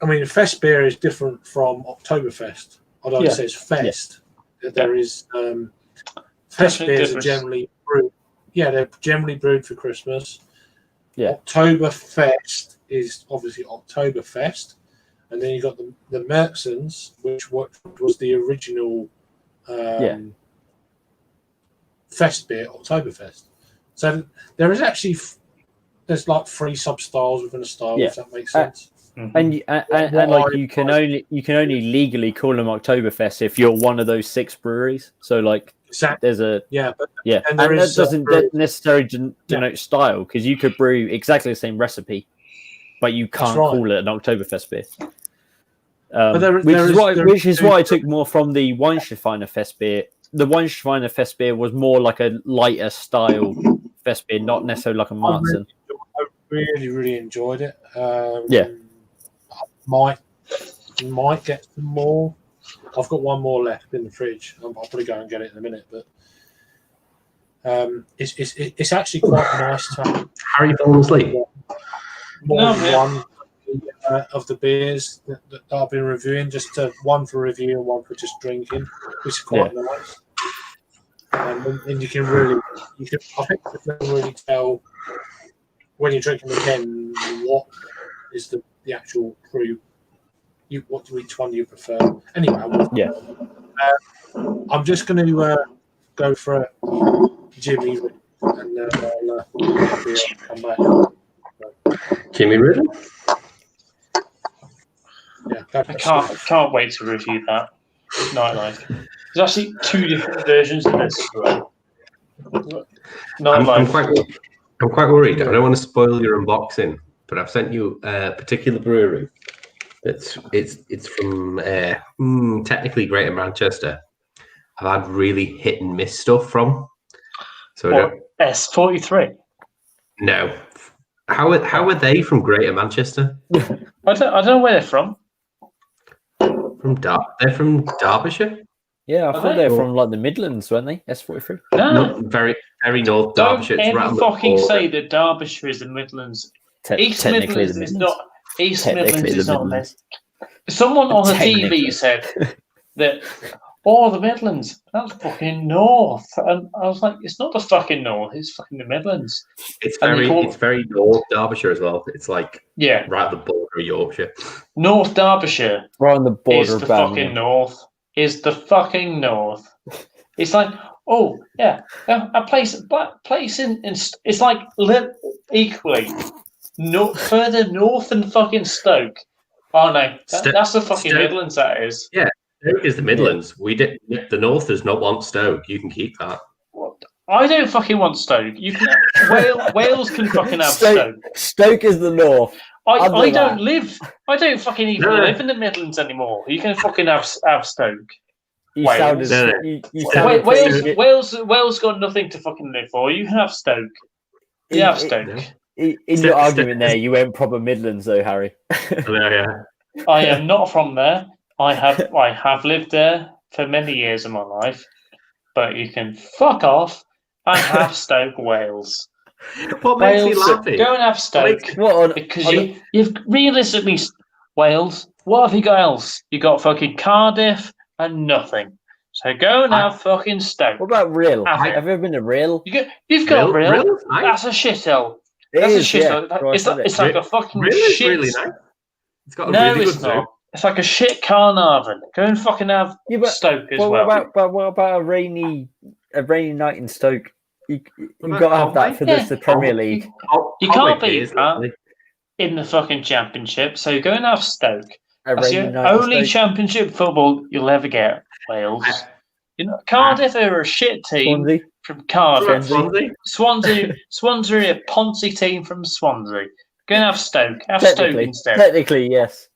I mean, fest beer is different from Oktoberfest. Although it says fest, there is fest beers are generally brewed. Yeah, they're generally brewed for Christmas. Yeah, Oktoberfest is obviously Oktoberfest. And then you got the Merzens, which was the original fest beer, Oktoberfest. So there's like 3 sub styles within a style, if that makes sense. And like you can only legally call them Oktoberfest if you're one of those 6 breweries. So like there's a and that doesn't necessarily denote style, because you could brew exactly the same recipe, but you can't call it an Oktoberfest beer. Which is why I took more from the Weinschreiner Fest beer. The Weinschreiner Fest beer was more like a lighter style Fest beer, not necessarily like a Marzen. I really enjoyed it. Yeah. Might get some more I've got one more left in the fridge. I'll probably go and get it in a minute, but it's actually quite nice to have Harry falling asleep. more than one of the beers that I've been reviewing, just one for review and one for just drinking, which is quite nice. And you can really, I think you can really tell when you're drinking again what is the actual crew. Which one you prefer. Anyway, I'm just going to go for a Jimmy and I'll come back. Jimmy Riddle? Yeah, I can't wait to review that Nightlife. There's actually 2 different versions of this. I'm quite worried. I don't want to spoil your unboxing, but I've sent you a particular brewery. It's from technically Greater Manchester. I've had really hit and miss stuff from. So S43. No. How are they from Greater Manchester? I don't know where they're from. They're from Derbyshire. Yeah, I thought they were from like the Midlands, weren't they? S43. No, very very north Derbyshire. Don't ever fucking say that Derbyshire is the Midlands. East Midlands is not. East Midlands is not there. Someone on the TV said that, the Midlands, that's fucking north. And I was like, it's not the fucking north, it's fucking the Midlands. It's very north Derbyshire as well. It's like right at the border of Yorkshire. North Derbyshire. Right on the border is of the fucking north. Is the fucking north. It's like, a place in it's like equally further north than fucking Stoke. Oh no, that's the fucking Stoke. Midlands. That is. Yeah, Stoke is the Midlands. The North does not want Stoke. You can keep that. I don't fucking want Stoke. You can Wales can fucking have Stoke. Stoke is the North. I don't fucking even live in the Midlands anymore. You can fucking have Stoke. Wales got nothing to fucking live for. You can have Stoke. You have Stoke. In your argument there, you went proper Midlands though, Harry. Yeah. I am not from there. I have lived there for many years of my life, but you can fuck off and have Stoke, Wales. What makes you laughing? Go and have Stoke because you've realistically Wales. What have you got else? You got fucking Cardiff and nothing. So go and have fucking Stoke. What about Real? Have you ever been to Real? You've got Real. That's a shithole. That's a shithole. It's like a fucking shit. Really nice. It's got a really it's good not. zoo. It's like a shit Carnarvon. Go and fucking have Stoke as well. What about a rainy night in Stoke? You've got to have that for the Premier League. You can't beat that in the fucking Championship. So go and have Stoke. That's the only Championship football you'll ever get, Wales. Cardiff are a shit team from Cardiff. Swansea a Ponzi team from Swansea. Go and have Stoke. Have Stoke instead. Technically, yes.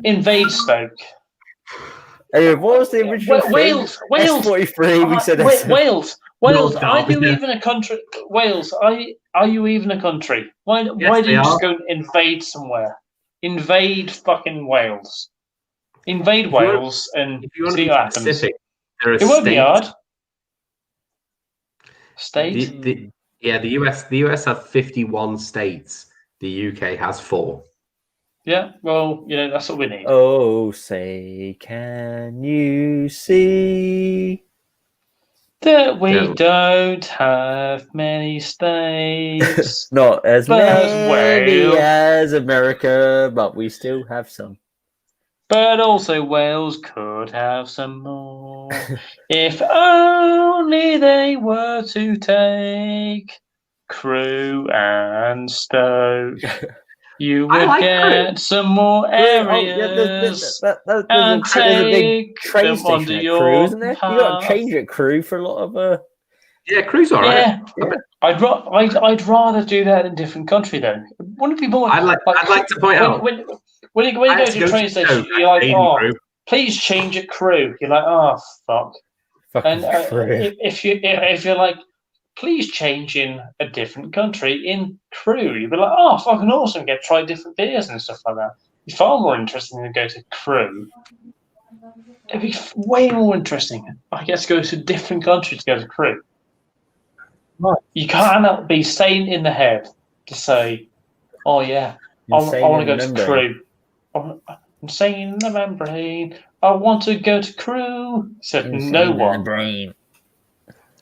Invade Stoke. Anyway, what was the original Wales. S43, we said Wales. Are you even a country? Wales, are you even a country? Why do you just go and invade somewhere? Invade fucking Wales. Invade Wales and see what happens. Specific, it won't be hard. State? The US have 51 states. The UK has 4. Yeah, well, that's what we need. Oh, say, can you see that we don't have many states? Not as many as America, but we still have some. But also Wales could have some more. If only they were to take Crewe and Stoke. You would get some more areas and take train them under station your Crewe, isn't there? path. You got to change at Crewe for a lot of. Yeah, Crewe's all right. Yeah. I'd rather do that in a different country though. Wouldn't it be more? I'd like to point out when you go to a train station, you're like, please change at Crewe. You're like, oh fuck. Fucking and if you're like, please change in a different country in Crewe. You'd be like, oh, fucking awesome. Try different beers and stuff like that. It's far more interesting to go to Crewe it'd be way more interesting. I get to go to a different country to go to crew. Right. You cannot be sane in the head to say, "Oh yeah, I want to go to crew." I'm saying in the membrane. I want to go to crew. Said no one.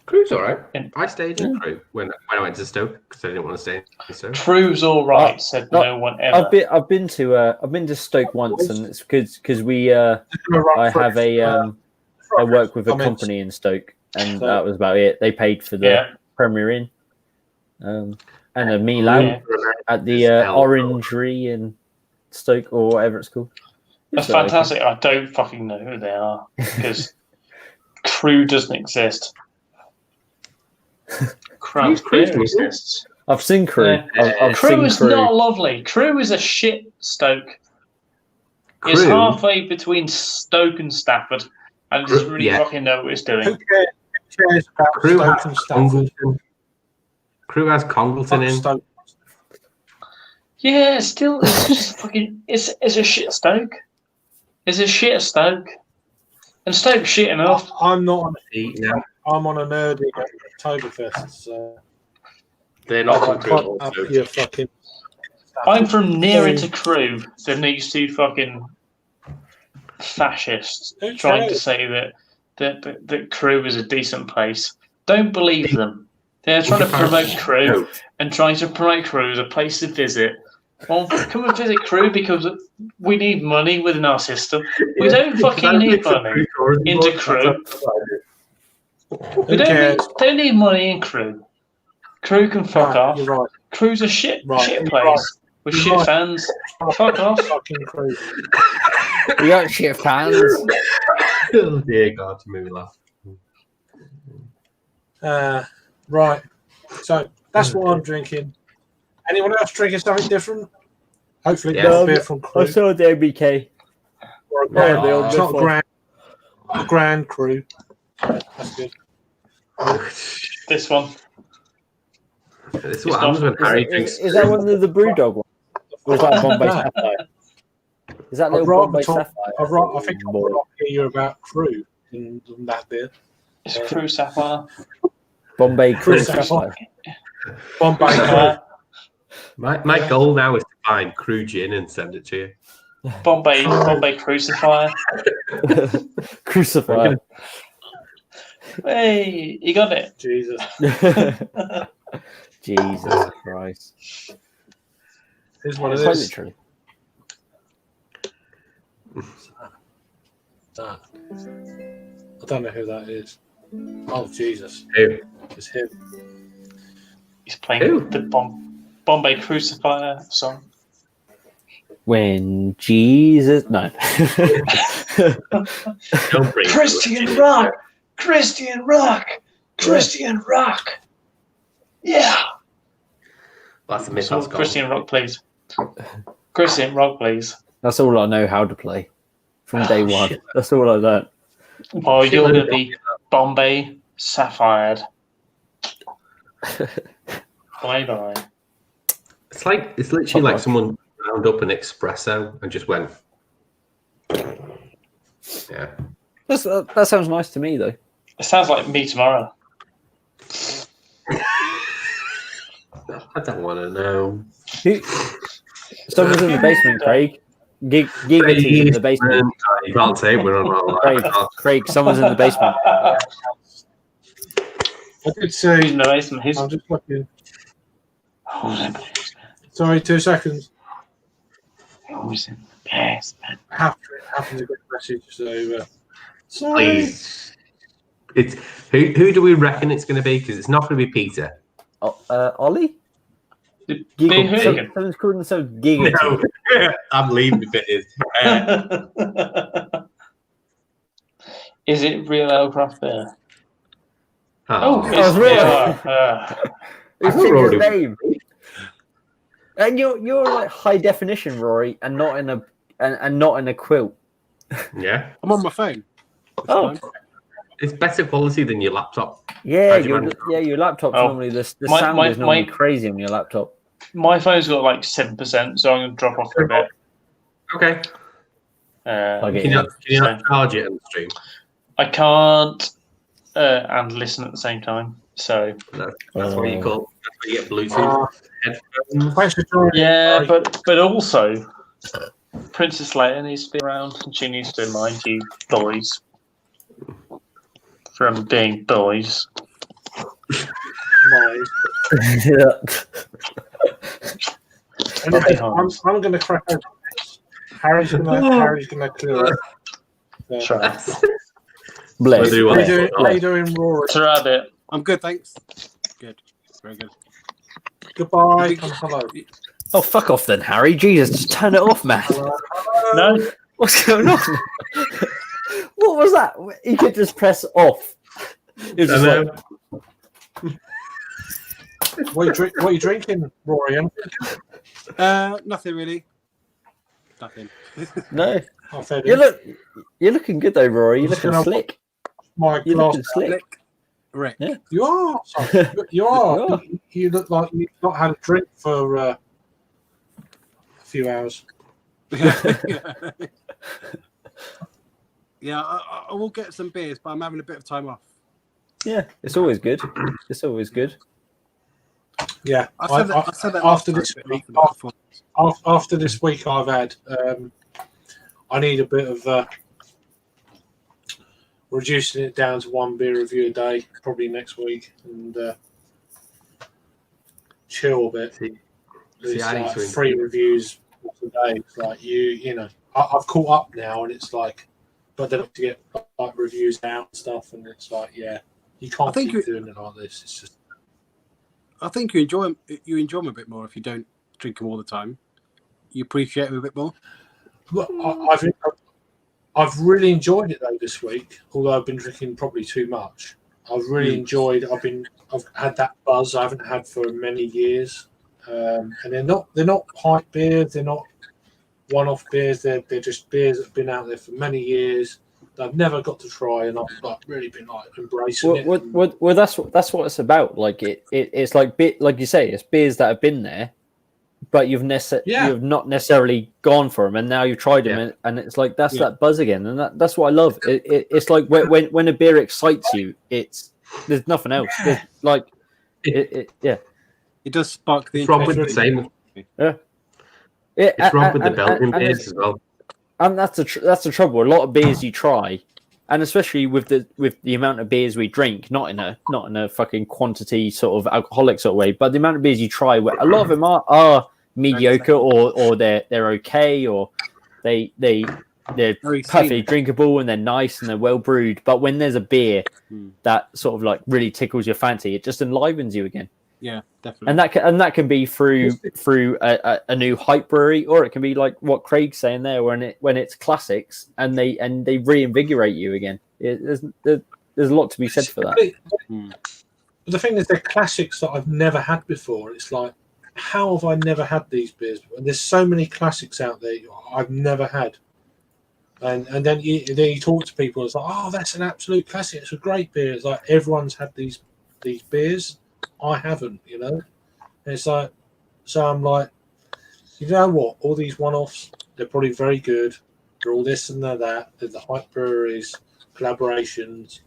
Crew's all right. I stayed in Crew when I went to Stoke because I didn't want to stay in Stoke. Crew's all right. Said no one ever. I've been to Stoke once, and it's because we I have I work with a company in Stoke, and that was about it. They paid for the Premier Inn, and a meal out at the Orangery in Stoke or whatever it's called. That's fantastic. I don't fucking know who they are because Crew doesn't exist. Crew exists. I've seen Crew. I've Crew seen is not lovely. Crew is a shit Stoke. Crew? It's halfway between Stoke and Stafford, and it doesn't really fucking know what it's doing. Who cares about Crew Stoke has and Stafford? Crew has Congleton in. Stoke. Yeah, still, it's just fucking. It's a shit Stoke. It's a shit Stoke, and Stoke's shit enough. I'm not on No, I'm on a nerdy Oktoberfest, so they're not I from can't Crew. up your fucking. I'm from nearer to Crew than these two fucking fascists Who trying to cares? say that Crew is a decent place. Don't believe them. They're trying to promote Crew and trying to promote Crew as a place to visit. Well, come and visit Crew because we need money within our system. We don't fucking need money into Crew. We don't need money in Crew. Crew can fuck off. You're right. Crew's a shit You're place right. with You're shit right. fans. Fuck off. Fucking Crew. We got shit fans. Oh dear God, to me laugh. Right. So that's what I'm drinking. Anyone else drinking something different? Hopefully, Yeah. a beer from Crew. I saw the MBK. Or a Yeah, grand. they all It's not differ. a grand Crew. That's good. This one. This is what happens when Harry drinks. Is that one of the Brewdog ones? Or is that Bombay Sapphire? Is that little Bombay Sapphire? I think I'd rather hear you about Crew than that beer. It's Crew Sapphire. Bombay Crew Sapphire. Sapphire. Bombay My goal now is to find Crew Gin and send it to you. Bombay Crucifier. Crucifier. Hey, you got it. Jesus. Jesus Christ. Here's what it Quite is. literally. I don't know who that is. Oh, Jesus. Who? It's him. He's playing Who? the Bombay Crucifier song. When Jesus. No. Don't bring Christian rock! Christian rock! Christian rock! Yeah! That's a myth. So, Christian rock, please. Christian rock, please. That's all I know how to play from day one. Shit. That's all I learned. Well, you're going to be Bombay Sapphire. Bye-bye. It's literally like someone ground up an espresso and just went. Yeah. That sounds nice to me, though. It sounds like me tomorrow. I don't want to know. Someone's in the basement, Craig. Giggity in the basement. You can't say we're on Craig, someone's in the basement. I did He's see. in the basement. He's I'm just looking. who's in the basement? Sorry, 2 seconds. Who's in the basement? Happened to get a message. So, sorry. Please. It's who do we reckon it's going to be? Because it's not going to be Peter. Ollie? Being Hooligan. Someone's called themselves Giggity. No, I'm leaving if it is. Is it real Elcraft beer? Oh, It's really? It's I thought his already- name. And you're like high definition, Rory, and not in a quilt. yeah. I'm on my phone. Oh. It's better quality than your laptop. Yeah, How'd you manage your laptop's Oh. normally the My- sound my- is normally my- crazy on your laptop. My phone's got like 7%, so I'm going to drop off for a bit. Okay. Okay. Can you not charge it on the stream? I can't and listen at the same time. So That's what you call. That's what you get Bluetooth headphones. Thanks for joining. yeah, Harry. but also Princess Leia needs to be around, and she needs to mind you boys from being boys. Mine. Yeah. And I'm going to crack open this. Harry's going to clear it. Yeah. Try. Bless. How you doing, Rory? Try it. I'm good, thanks. Good. Very good. Goodbye and hello. Oh, fuck off then, Harry. Jesus, just turn it off, man. No. What's going on? What was that? You could just press off. It was just like, What are you drinking, Rory? Nothing really. Nothing. no. I fed You're looking good though, Rory. You're I'm just looking gonna- slick. my You're glass. looking slick. Rick. Yeah. You are. Sorry. You are. You look like you've not had a drink for a few hours. Yeah, I will get some beers, but I'm having a bit of time off. Yeah, it's always good. It's always good. Yeah. I said that after last this time, week. but After this week I've had, I need a bit of reducing it down to one beer review a day, probably next week, and chill a bit. It's I need like to 3 reviews a day. It's like you know, I've caught up now, and it's like, but then to get like reviews out and stuff, and it's like, yeah, you can't keep doing it like this. It's just. I think you enjoy them a bit more if you don't drink them all the time. You appreciate them a bit more. Well, I've really enjoyed it though this week. Although I've been drinking probably too much, I've really enjoyed. I've had that buzz I haven't had for many years, and they're not pipe beers. They're not one-off beers. They're just beers that have been out there for many years that I've never got to try, and I've like really been like embracing it. Well, that's what it's about. Like it's like you say, it's beers that have been there, but you've not necessarily gone for them, and now you've tried them, and it's like that's that buzz again, and that's what I love. It's like when a beer excites you, there's nothing else. There's like it does spark the It's wrong with the interest. same. Yeah. It's wrong with the Belgian beers as well. And that's the trouble. A lot of beers you try, and especially with the amount of beers we drink, not in a fucking quantity sort of alcoholic sort of way, but the amount of beers you try, where a lot of them are mediocre or they're okay, or they're perfectly drinkable and they're nice and they're well brewed. But when there's a beer that sort of like really tickles your fancy, it just enlivens you again. Yeah, definitely. And that can be through a new hype brewery, or it can be like what Craig's saying there, when it's classics and they reinvigorate you again. There's a lot to be said for that. But the thing is, they're classics that I've never had before. It's like, how have I never had these beers? And there's so many classics out there I've never had. And then you talk to people, it's like, oh, that's an absolute classic. It's a great beer. It's like everyone's had these beers. I haven't, you know. And it's like, so I'm like, you know what? All these one-offs, they're probably very good. They're all this and they're that. They're the hype breweries, collaborations.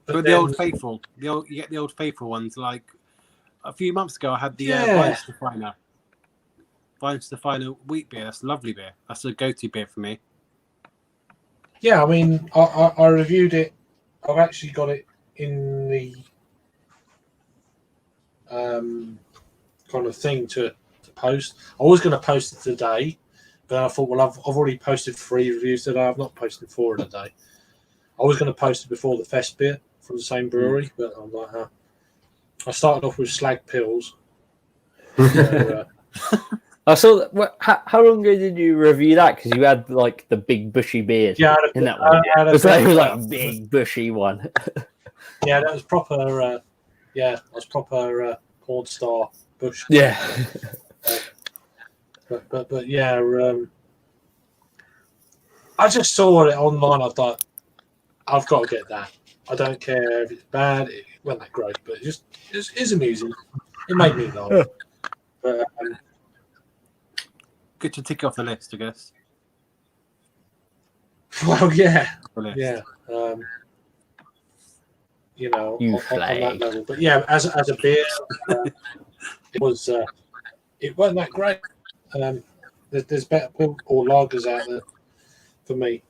But the old faithful, you get the old faithful ones. Like a few months ago, I had the Vine Stefano wheat beer. That's a lovely beer. That's a go-to beer for me. Yeah, I mean, I reviewed it. I've actually got it in the kind of thing to post. I was going to post it today, but I thought, well, I've already posted 3 reviews today. I've not posted 4 in a day. I was going to post it before the Fest beer from the same brewery, but I'm like, I started off with Slag Pills. So, I saw that. How long ago did you review that? Because you had like the big bushy beard in that one. It was like a big bushy one. Yeah, that was proper. That was proper porn star bush. Yeah. But yeah, I just saw it online. I thought, I've got to get that. I don't care if it's bad. It wasn't that great, but it is amusing. It made me laugh. But Good to tick off the list, I guess. Well, yeah, The list. yeah. You know, You on that flag. level. But yeah, as a beer, it was it wasn't that great. There's better punk or lagers out there for me.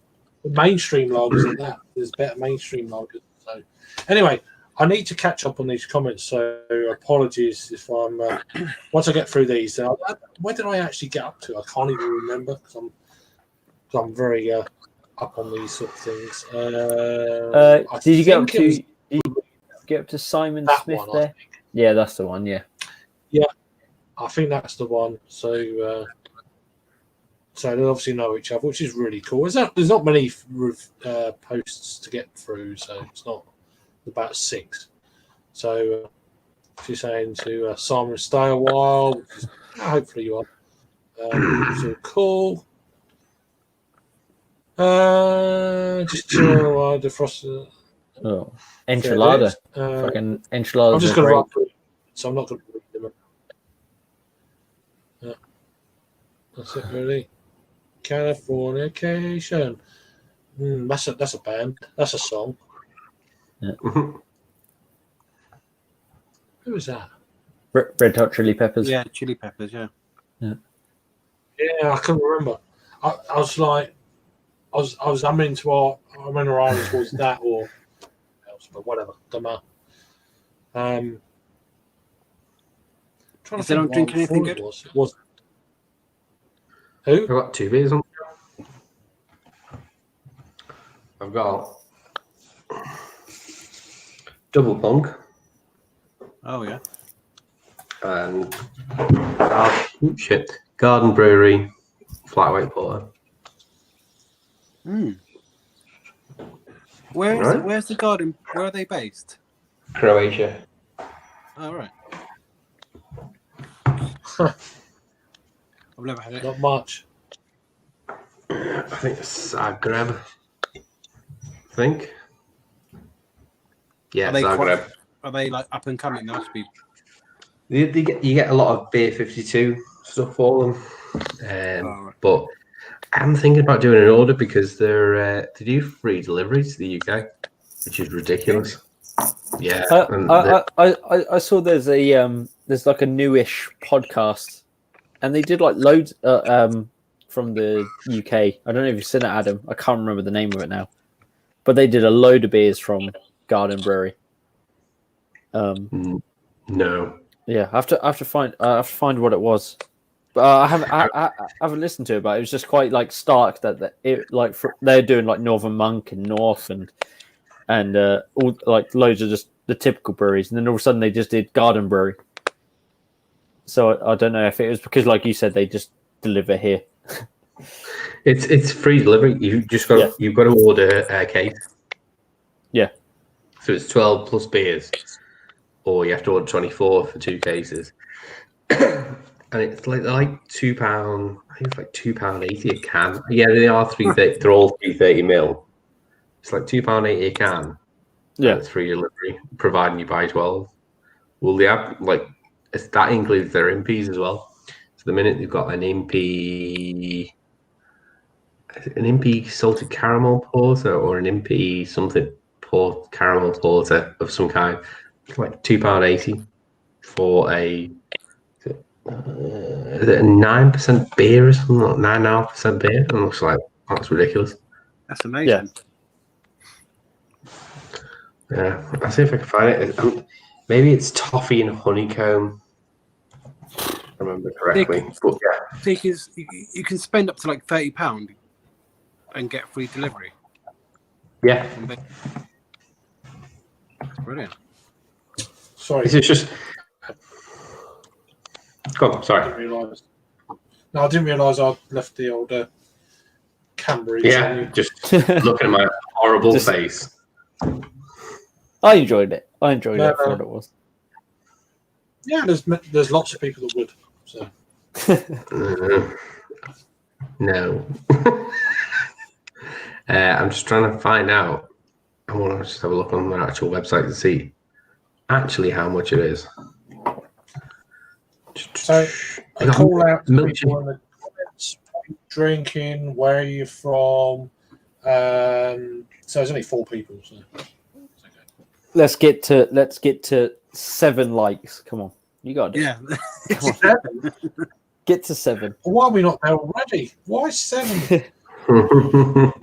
The mainstream lagers at that. There's better mainstream lagers. So anyway, I need to catch up on these comments. So apologies if I'm once I get through these. Where did I actually get up to? I can't even remember because I'm very up on these sort of things. Did you get up think it was to? Did you get up to Simon that Smith one, I there? Yeah, that's the one. Yeah. I think that's the one. So they obviously know each other, which is really cool. There's not many posts to get through, so it's not about 6. So she's saying to Simon, stay a while. Which is, hopefully you are. So cool. Just chill a while. Defrost. Oh, enchilada. Fucking enchiladas. I'm just are going to great. write through it, so I'm not going to read them. Yeah. That's it, really. Californication. That's a band. That's a song. Who is that? Red Hot Chili Peppers. Yeah, Chili Peppers, yeah. Yeah, I couldn't remember. I was like, I was humming to I remember I was that or else, but whatever. Don't matter. Trying Is to they think not what drinking anything before good? It was. Who? I've got 2 beers on. I've got Double Punk Oh, yeah. and Garden Brewery Flat White Porter. Where's the garden? Where are they based? Croatia. Oh, right. I've never had it. Not much. I think it's Zagreb. I think. Yeah, Are they Zagreb. Are they like up and coming? They must be. You get a lot of Beer 52 stuff for them. Right. But I'm thinking about doing an order because they do free delivery to the UK, which is ridiculous. Yeah. I saw there's like a newish podcast, and they did like loads from the UK. I don't know if you've seen it, Adam. I can't remember the name of it now, but they did a load of beers from Garden Brewery. No. Yeah, I have to find what it was. But I haven't listened to it, but it was just quite like stark that they're doing like Northern Monk and North and all like loads of just the typical breweries, and then all of a sudden they just did Garden Brewery. So I don't know if it was because, like you said, they just deliver here. It's free delivery. You've got to order a case. Yeah. So it's 12 plus beers, or you have to order 24 for 2 cases. And it's like £2. I think it's like £2.80 a can. Yeah, they are 330. They're all 330 ml. It's like £2.80 a can. Yeah, it's free delivery, providing you buy 12. Well, they have that includes their impies as well. So the minute they've got an impy salted caramel porter or an impy something caramel porter of some kind, it's like £2.80 for a. Is it a 9% beer or something? Like 9.5% beer? And it looks like that's ridiculous. That's amazing. Yeah, I'll see if I can find it. Maybe it's toffee and honeycomb. If I remember correctly. But yeah. Because you can spend up to like £30 and get free delivery. Yeah. That's brilliant. Sorry. This is just. Go on, sorry. I didn't realise I'd left the old Cambridge. Yeah, just looking at my horrible face. I enjoyed it. I enjoyed it for what it was. Yeah, there's lots of people that would. So. No. I'm just trying to find out. I want to just have a look on their actual website to see actually how much it is. So I call out to people in the comments drinking? Where are you from? So there's only 4 people. So it's okay. Let's get to 7 likes. Come on, you got it. Yeah. Come on. 7? Get to 7. Why are we not there already? Why 7? I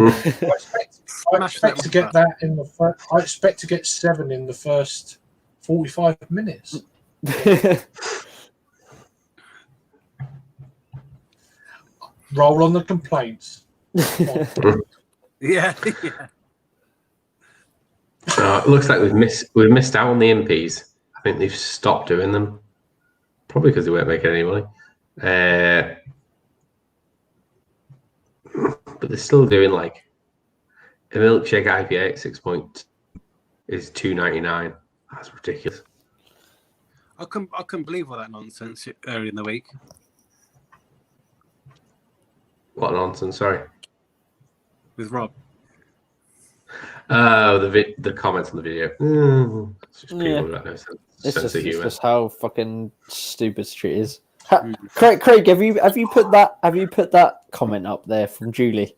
expect to get that in the first. I expect to get 7 in the first 45 minutes. Roll on the complaints. Yeah. It looks like we've missed out on the MPs. I think they've stopped doing them, probably because they weren't making any money. But they're still doing like a milkshake IPA at 6 point is $2.99. That's ridiculous. I couldn't believe all that nonsense earlier in the week. What nonsense! Sorry. With Rob. Oh, the comments on the video. It's just people who got no sense of It's humor. just how fucking stupid street is. Craig, have you put that comment up there from Julie?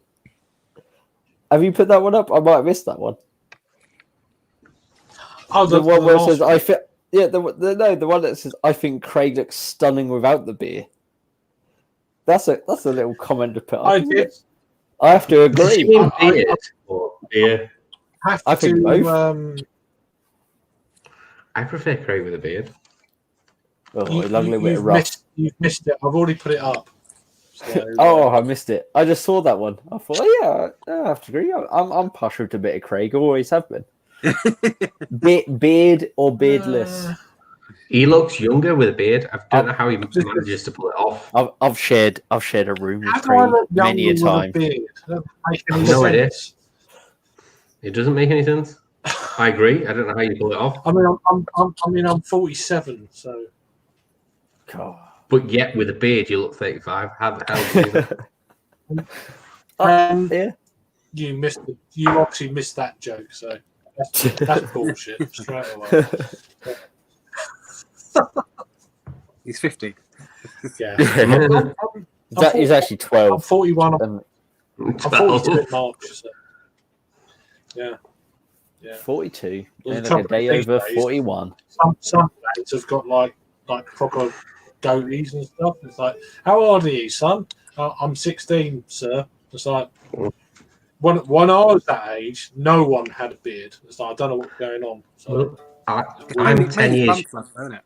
Have you put that one up? I might have missed that one. Oh, The one where it says last- I fit. Yeah, the one that says I think Craig looks stunning without the beer. That's a little comment to put up. I isn't did. it? I have to agree. Do you mean beard or beer? Have I think to, both. I prefer Craig with a beard. Oh, a lovely bit of rough. You've missed it. I've already put it up. So, Oh, I missed it. I just saw that one. I thought, oh, yeah, I have to agree. I'm partial to a bit of Craig. Always have been. Beard or beardless. He looks younger with a beard. I don't know how he manages to pull it off. I've shared a room how with do I Craig look many a younger with time. beard? That doesn't make any No idea. sense. It doesn't make any sense. I agree. I don't know how you pull it off. I mean, I'm 47, so God. But yet, with a beard, you look 35. How the hell do you Yeah. you missed it. You obviously missed that joke. So that's bullshit straight away. He's 50. Yeah, He's actually I'm 12. 41. Um, I'm 42 in March. So. Yeah. 42. Well, And the like a trouble day these over days- 41. Some lads have got like proper goatees and stuff. It's like, how old are you, son? I'm 16, sir. It's like when I was that age, no one had a beard. It's like I don't know what's going on. So I'm 10 years. Stuff, isn't it?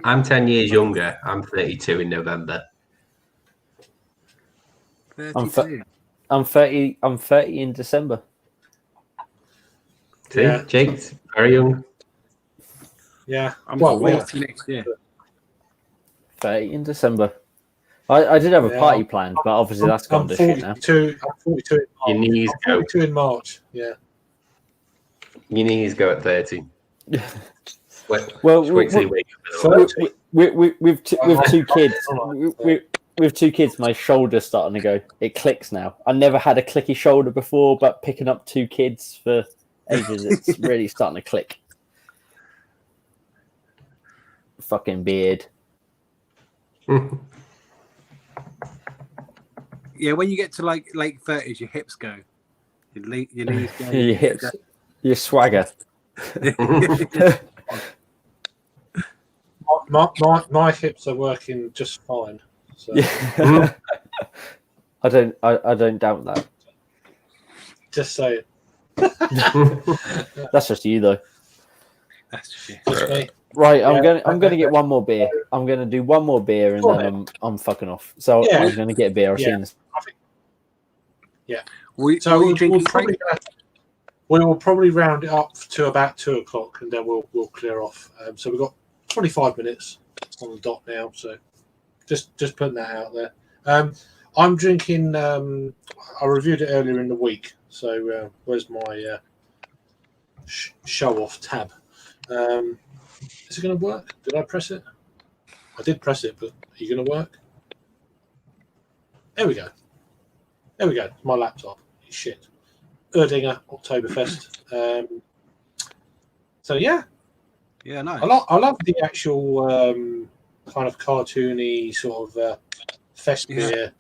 I'm 10 years younger. I'm 32 in November. 32. I'm 30 in December. See, Yeah. Jake's very young. yeah, I'm well, 40 next year. 30 in December. I did have a Yeah, party planned, but obviously that's gone I'm to shit now. 42. I'm 42 in Your March. knees I'm go. 42 in March. Yeah. Your knees go at 30. Well, Wait till you wake up. 30. With two kids, with 2 kids, my shoulder's starting to go. It clicks now. I never had a clicky shoulder before, but picking up 2 kids for ages, it's really starting to click. Fucking beard. Yeah, when you get to like late 30s, your hips go. Your knees go. Your hips, your swagger. My hips are working just fine. So. I don't doubt that. Just say it. That's just you though. That's shit. Just me. Right, I'm Yeah. gonna get one more beer. I'm gonna do one more beer and Go then I'm fucking off. So Yeah. I'm gonna get a beer. I'll see you in a So What are you drinking, Craig? we will probably round it up to about 2 o'clock, and then we'll clear off. So we've got 25 minutes on the dot now. So just putting that out there. I'm drinking. I reviewed it earlier in the week. So where's my show off tab? Is it going to work? Did I press it? I did press it, but are you going to work? There we go. There we go. My laptop. Shit. Erdinger Oktoberfest. So yeah, Yeah, no. I love the actual kind of cartoony sort of fest Yeah. beer.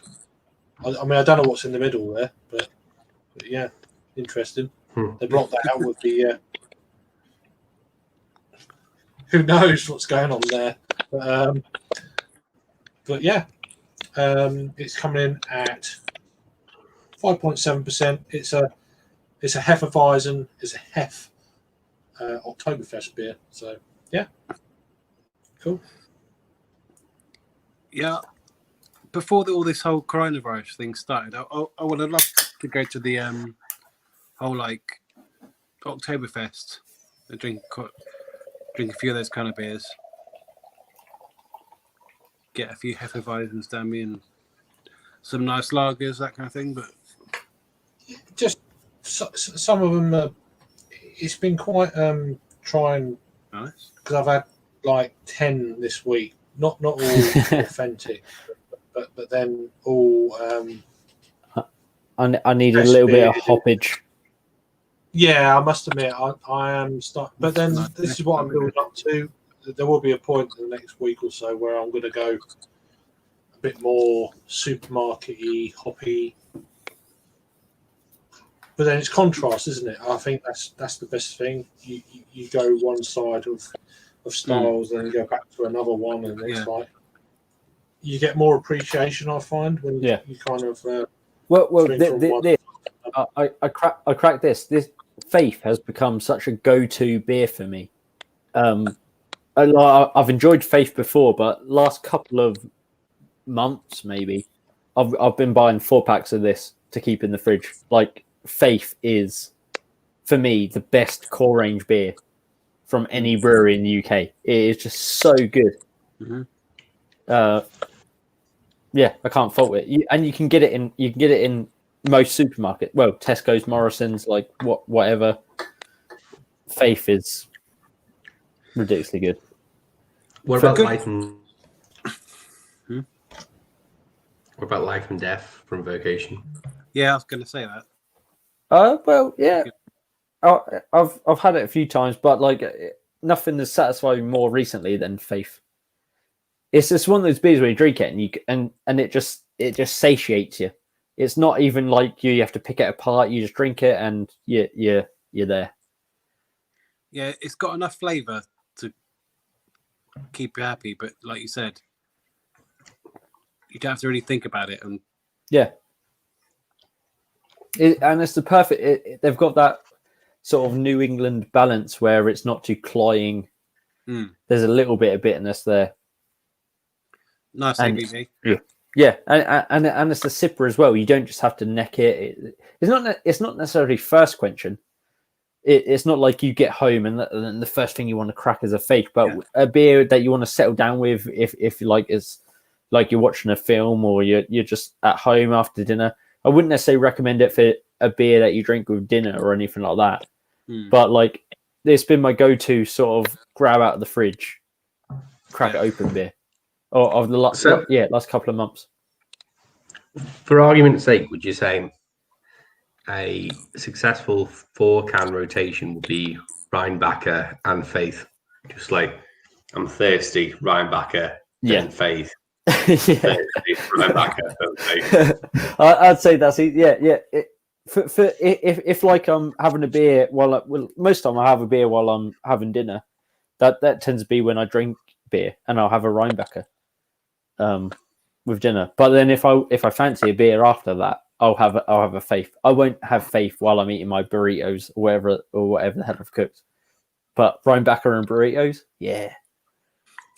I mean, I don't know what's in the middle there, but yeah, interesting. They blocked that out with the. Who knows what's going on there? But yeah, it's coming in at 5.7%. It's a Hefeweizen. It's a Hef Oktoberfest beer. So yeah, cool. Yeah. Before all this whole coronavirus thing started, I would have loved to go to the whole like Oktoberfest and drink a few of those kind of beers. Get a few Hefeweizens down me and some nice lagers, that kind of thing. But just some of them. It's been quite trying nice because I've had like 10 this week. Not all authentic, but then all. I need a little bit of hoppage. Yeah, I must admit, I am starting. But then this is what I'm building up to. There will be a point in the next week or so where I'm going to go a bit more supermarket-y, hoppy. But then it's contrast, isn't it? I think that's the best thing. You go one side of styles, then you go back to another one, and it's like you get more appreciation. I find when you kind of I cracked this. This Faith has become such a go-to beer for me. I've enjoyed Faith before, but last couple of months maybe, I've been buying 4-packs of this to keep in the fridge. Like Faith is, for me, the best core range beer from any brewery in the UK. It is just so good. Mm-hmm. Yeah, I can't fault it. You can get it in most supermarkets. Well, Tesco's, Morrison's, like whatever. Faith is ridiculously good. What about Life and What about Life and Death from Vocation? Yeah, I was going to say that. Well, yeah. I've had it a few times, but like nothing has satisfied me more recently than Faith. It's just one of those beers where you drink it and it just satiates you. It's not even like you have to pick it apart. You just drink it and you're there. Yeah, it's got enough flavour to keep you happy, but like you said, you don't have to really think about it. And yeah, and it's the perfect. They've got that sort of New England balance where it's not too cloying. There's a little bit of bitterness there. Nice ABV. Yeah, and it's a sipper as well. You don't just have to neck it. It's not necessarily thirst quenching. It's not like you get home and the first thing you want to crack is a Faith, but a beer that you want to settle down with if like it's like you're watching a film or you're just at home after dinner. I wouldn't necessarily recommend it for a beer that you drink with dinner or anything like that. But like it's been my go-to sort of grab out of the fridge, crack it open beer. Or of the last couple of months. For argument's sake, would you say a successful 4-can rotation would be Rheinbacher and Faith? Just like I'm thirsty, Rheinbacher, then Faith. Thirsty, Rheinbacher, then Faith. I'd say that's it. Yeah. If like I'm having a beer most of the time I have a beer while I'm having dinner. That tends to be when I drink beer, and I'll have a Rheinbacher with dinner. But then if I fancy a beer after that, I'll have a Faith. I won't have Faith while I'm eating my burritos or whatever the hell I've cooked. But Rheinbacher and burritos, yeah,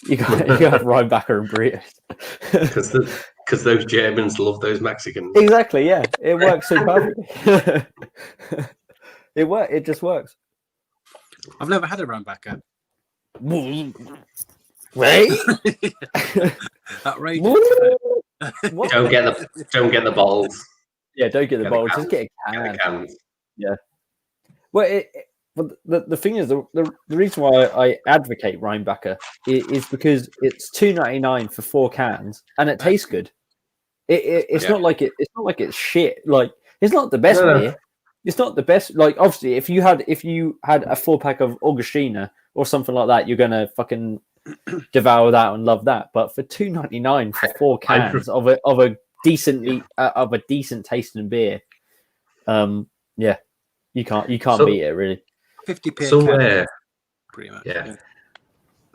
you got to have Rheinbacher and burritos because those Germans love those Mexicans. Exactly, yeah, it works so perfectly. It just works. I've never had a Rheinbacher. Right? Outrageous. Don't get the balls. Yeah, don't get the balls. Just get a can. Yeah. Well, the thing is, the reason why I advocate Rheinbacher is because it's $2.99 for 4 cans, and it tastes good. It's not like it's shit. Like it's not the best beer. It's not the best. Like obviously, if you had a 4-pack of Augustina or something like that, you're gonna fucking devour that and love that. But for $2.99 for 4 cans of a decently of a decent tasting beer, yeah, you can't beat it really. 50p Somewhere, pretty much. yeah.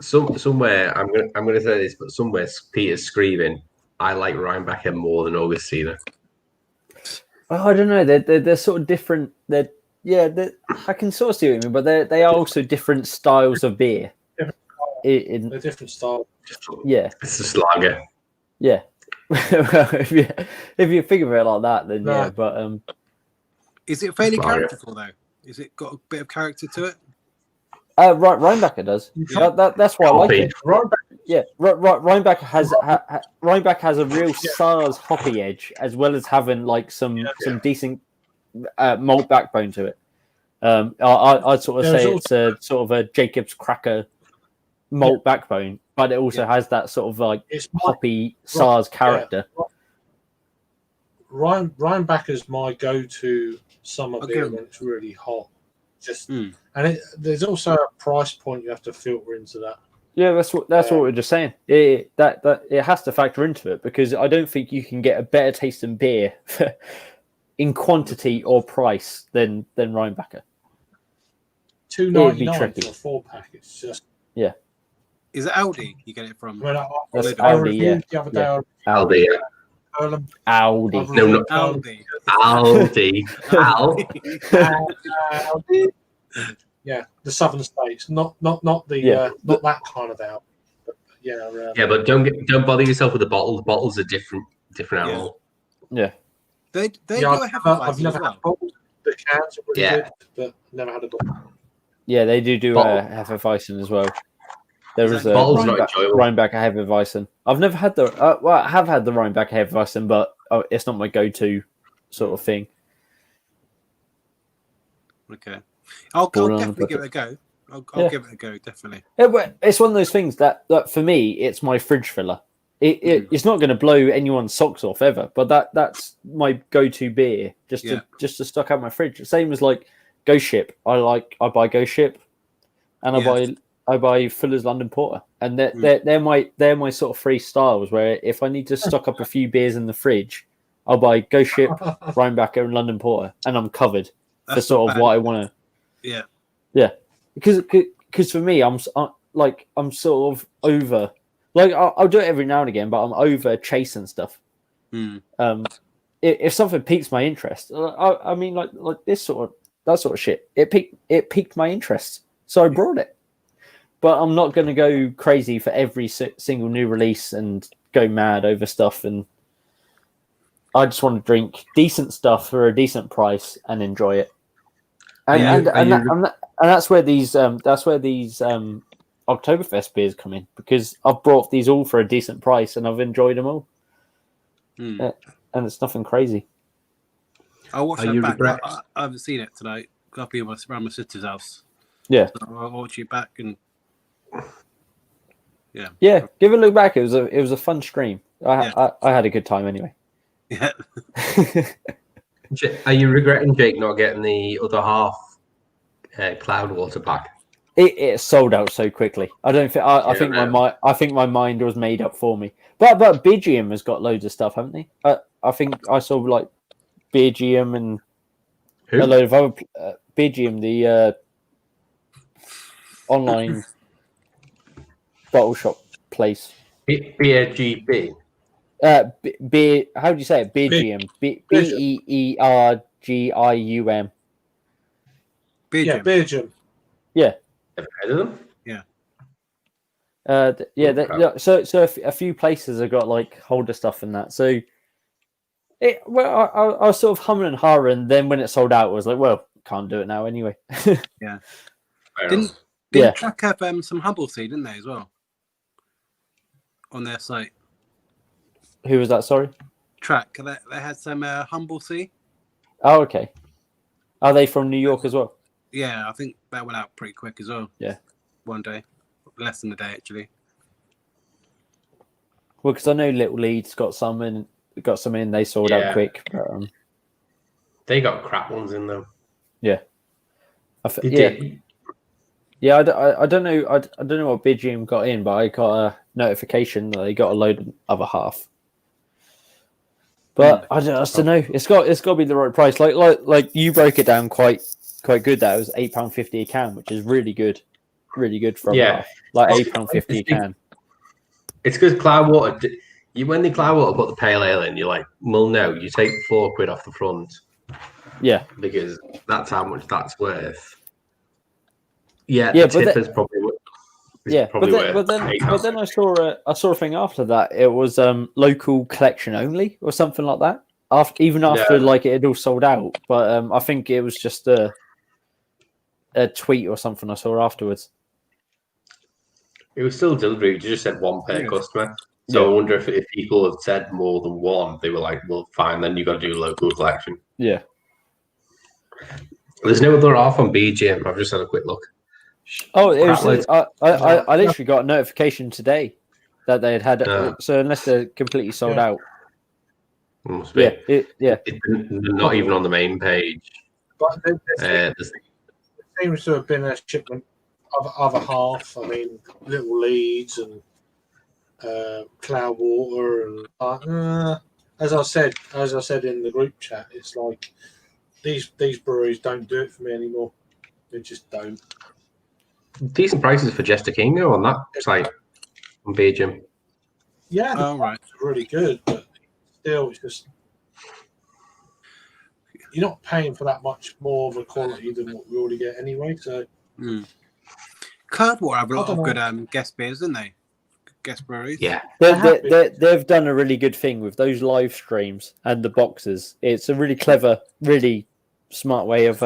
Somewhere, I'm gonna say this, but somewhere Peter's screaming, I like Rhinebecker more than Augustina. Well, I don't know. They're sort of different. I can sort of see what you mean, but they are also different styles of beer. They're different styles. Yeah, It's just lager. yeah. Well, if you think of it like that, then No. yeah. But Is it fairly Lager. characterful though? Is it got a bit of character to it? Rhinebecker does. That's why I like Hoppy. it. Yeah, Rhinebecker has Rhinebecker has a real SARS hoppy edge, as well as having like some decent malt backbone to it. I'd sort of There's say also- it's a sort of a Jacob's Cracker malt backbone, but it also has that sort of like It's hoppy SARS character. Rhinebacker's my go-to summer Okay. beer when it's really hot. Just Mm. and there's also a price point you have to filter into that. Yeah, that's what we're just saying. It has to factor into it, because I don't think you can get a better tasting beer in quantity or price than Rhinebecker. $2.99 tricky. for a 4-pack. It's just. Is it Aldi you get it from? I mean, That's I Aldi, reviewed the other day. Aldi, Aldi. Aldi. No, no. Aldi. Aldi. Yeah, the southern states, not the not that kind of Aldi. But yeah, Yeah, but don't bother yourself with the bottle. The bottle's a different animal. Yeah. They yeah, do have I've never as well. had bottles. The cans are really Yeah. good, but never had a bottle. Yeah, they do Bottle. Hefeweizen as well. There is a Bottle's not enjoyable. Rhinebecker Hefeweizen. I've never had the I have had the Rhinebecker Hefeweizen, but it's not my go-to sort of thing. Okay, I'll Born on definitely a give it a go. I'll Yeah. give it a go, definitely. It's one of those things that for me, it's my fridge filler. It's not going to blow anyone's socks off ever, but that's my go-to beer just to stock out my fridge. Same as like Ghost Ship. I buy Ghost Ship, and I buy Fuller's London Porter, and they're my sort of three styles. Where if I need to stock up a few beers in the fridge, I'll buy Ghost Ship, Rhinebecker, and London Porter, and I'm covered for That's sort not of bad. what I want to. Yeah. Because for me, I'm sort of over. Like I'll do it every now and again, but I'm over chasing stuff. Mm. If something piques my interest, I mean, like that sort of shit. It piqued my interest, so I brought it. But I'm not going to go crazy for every single new release and go mad over stuff. And I just want to drink decent stuff for a decent price and enjoy it. And that's where these Oktoberfest beers come in, because I've brought these all for a decent price and I've enjoyed them all. Mm. And it's nothing crazy. I'll watch Are that you back. regret- I haven't seen it tonight. Got to be around my sister's house. Yeah. So I'll watch it back and Yeah, give it a look back. It was a fun stream. I had a good time anyway. yeah. Are you regretting, Jake, not getting the other half Cloudwater pack? It sold out so quickly. I don't think I think my mind was made up for me. But BGM has got loads of stuff, haven't they? I think I saw like BGM and Who? a load of other BGM, the online bottle shop place. BGB. How do you say it? BGM. BEERGIUM. Beer Yeah, gym. beer gym. Yeah. Ever heard of them? So a few places have got like holder stuff and that. So I was sort of humming and hawing. Then when it sold out, I was like, well, can't do it now anyway. Fair enough. Didn't Track have some Humble Sea, didn't they, as well? On their site. Who was that? Sorry. Track. They had some Humble Sea. Oh, okay. Are they from New York as well? Yeah, I think that went out pretty quick as well. Yeah. One day. Less than a day, actually. Well, because I know Little Leeds got some in. They sold out quick. But, They got crap ones in though. yeah. They did. Yeah, I don't know. I don't know what BGM got in, but I got a notification that they got a load of other half. But I just don't know. It's got to be the right price. Like you broke it down quite good. That it was £8.50 a can, which is really good for a bar. Like £8.50 a can. It's because Cloudwater. When the Cloudwater put the pale ale in, you're like, well, no, you take £4 off the front. Yeah, because that's how much that's worth. Yeah, Yeah, the but tip is probably. but then I saw a thing after that. It was local collection only or something like that. After like it had all sold out, but I think it was just a tweet or something I saw afterwards. It was still delivery. You just said one per Yeah. customer. So I wonder if people had said more than one, they were like, "Well, fine, then you got to do local collection." Yeah. There's no other off on BGM. I've just had a quick look. Oh, it Crap was. loads. I literally got a notification today that they had. No. So unless they're completely sold Yeah. out. Must be. Yeah. They're not even on the main page. But there There's- seems to have been a shipment of other half. I mean, Little Leeds and Cloudwater, and as I said in the group chat, it's like these breweries don't do it for me anymore. They just don't. decent prices for Jester King though on that site on BGM. Yeah, Oh, right. it's really good, but still, it's just you're not paying for that much more of a quality than what we already get anyway. So Cloudwater have a lot I of don't good guest beers, don't they? Guest breweries. Yeah, They've done a really good thing with those live streams and the boxes. It's a really clever, really smart way of.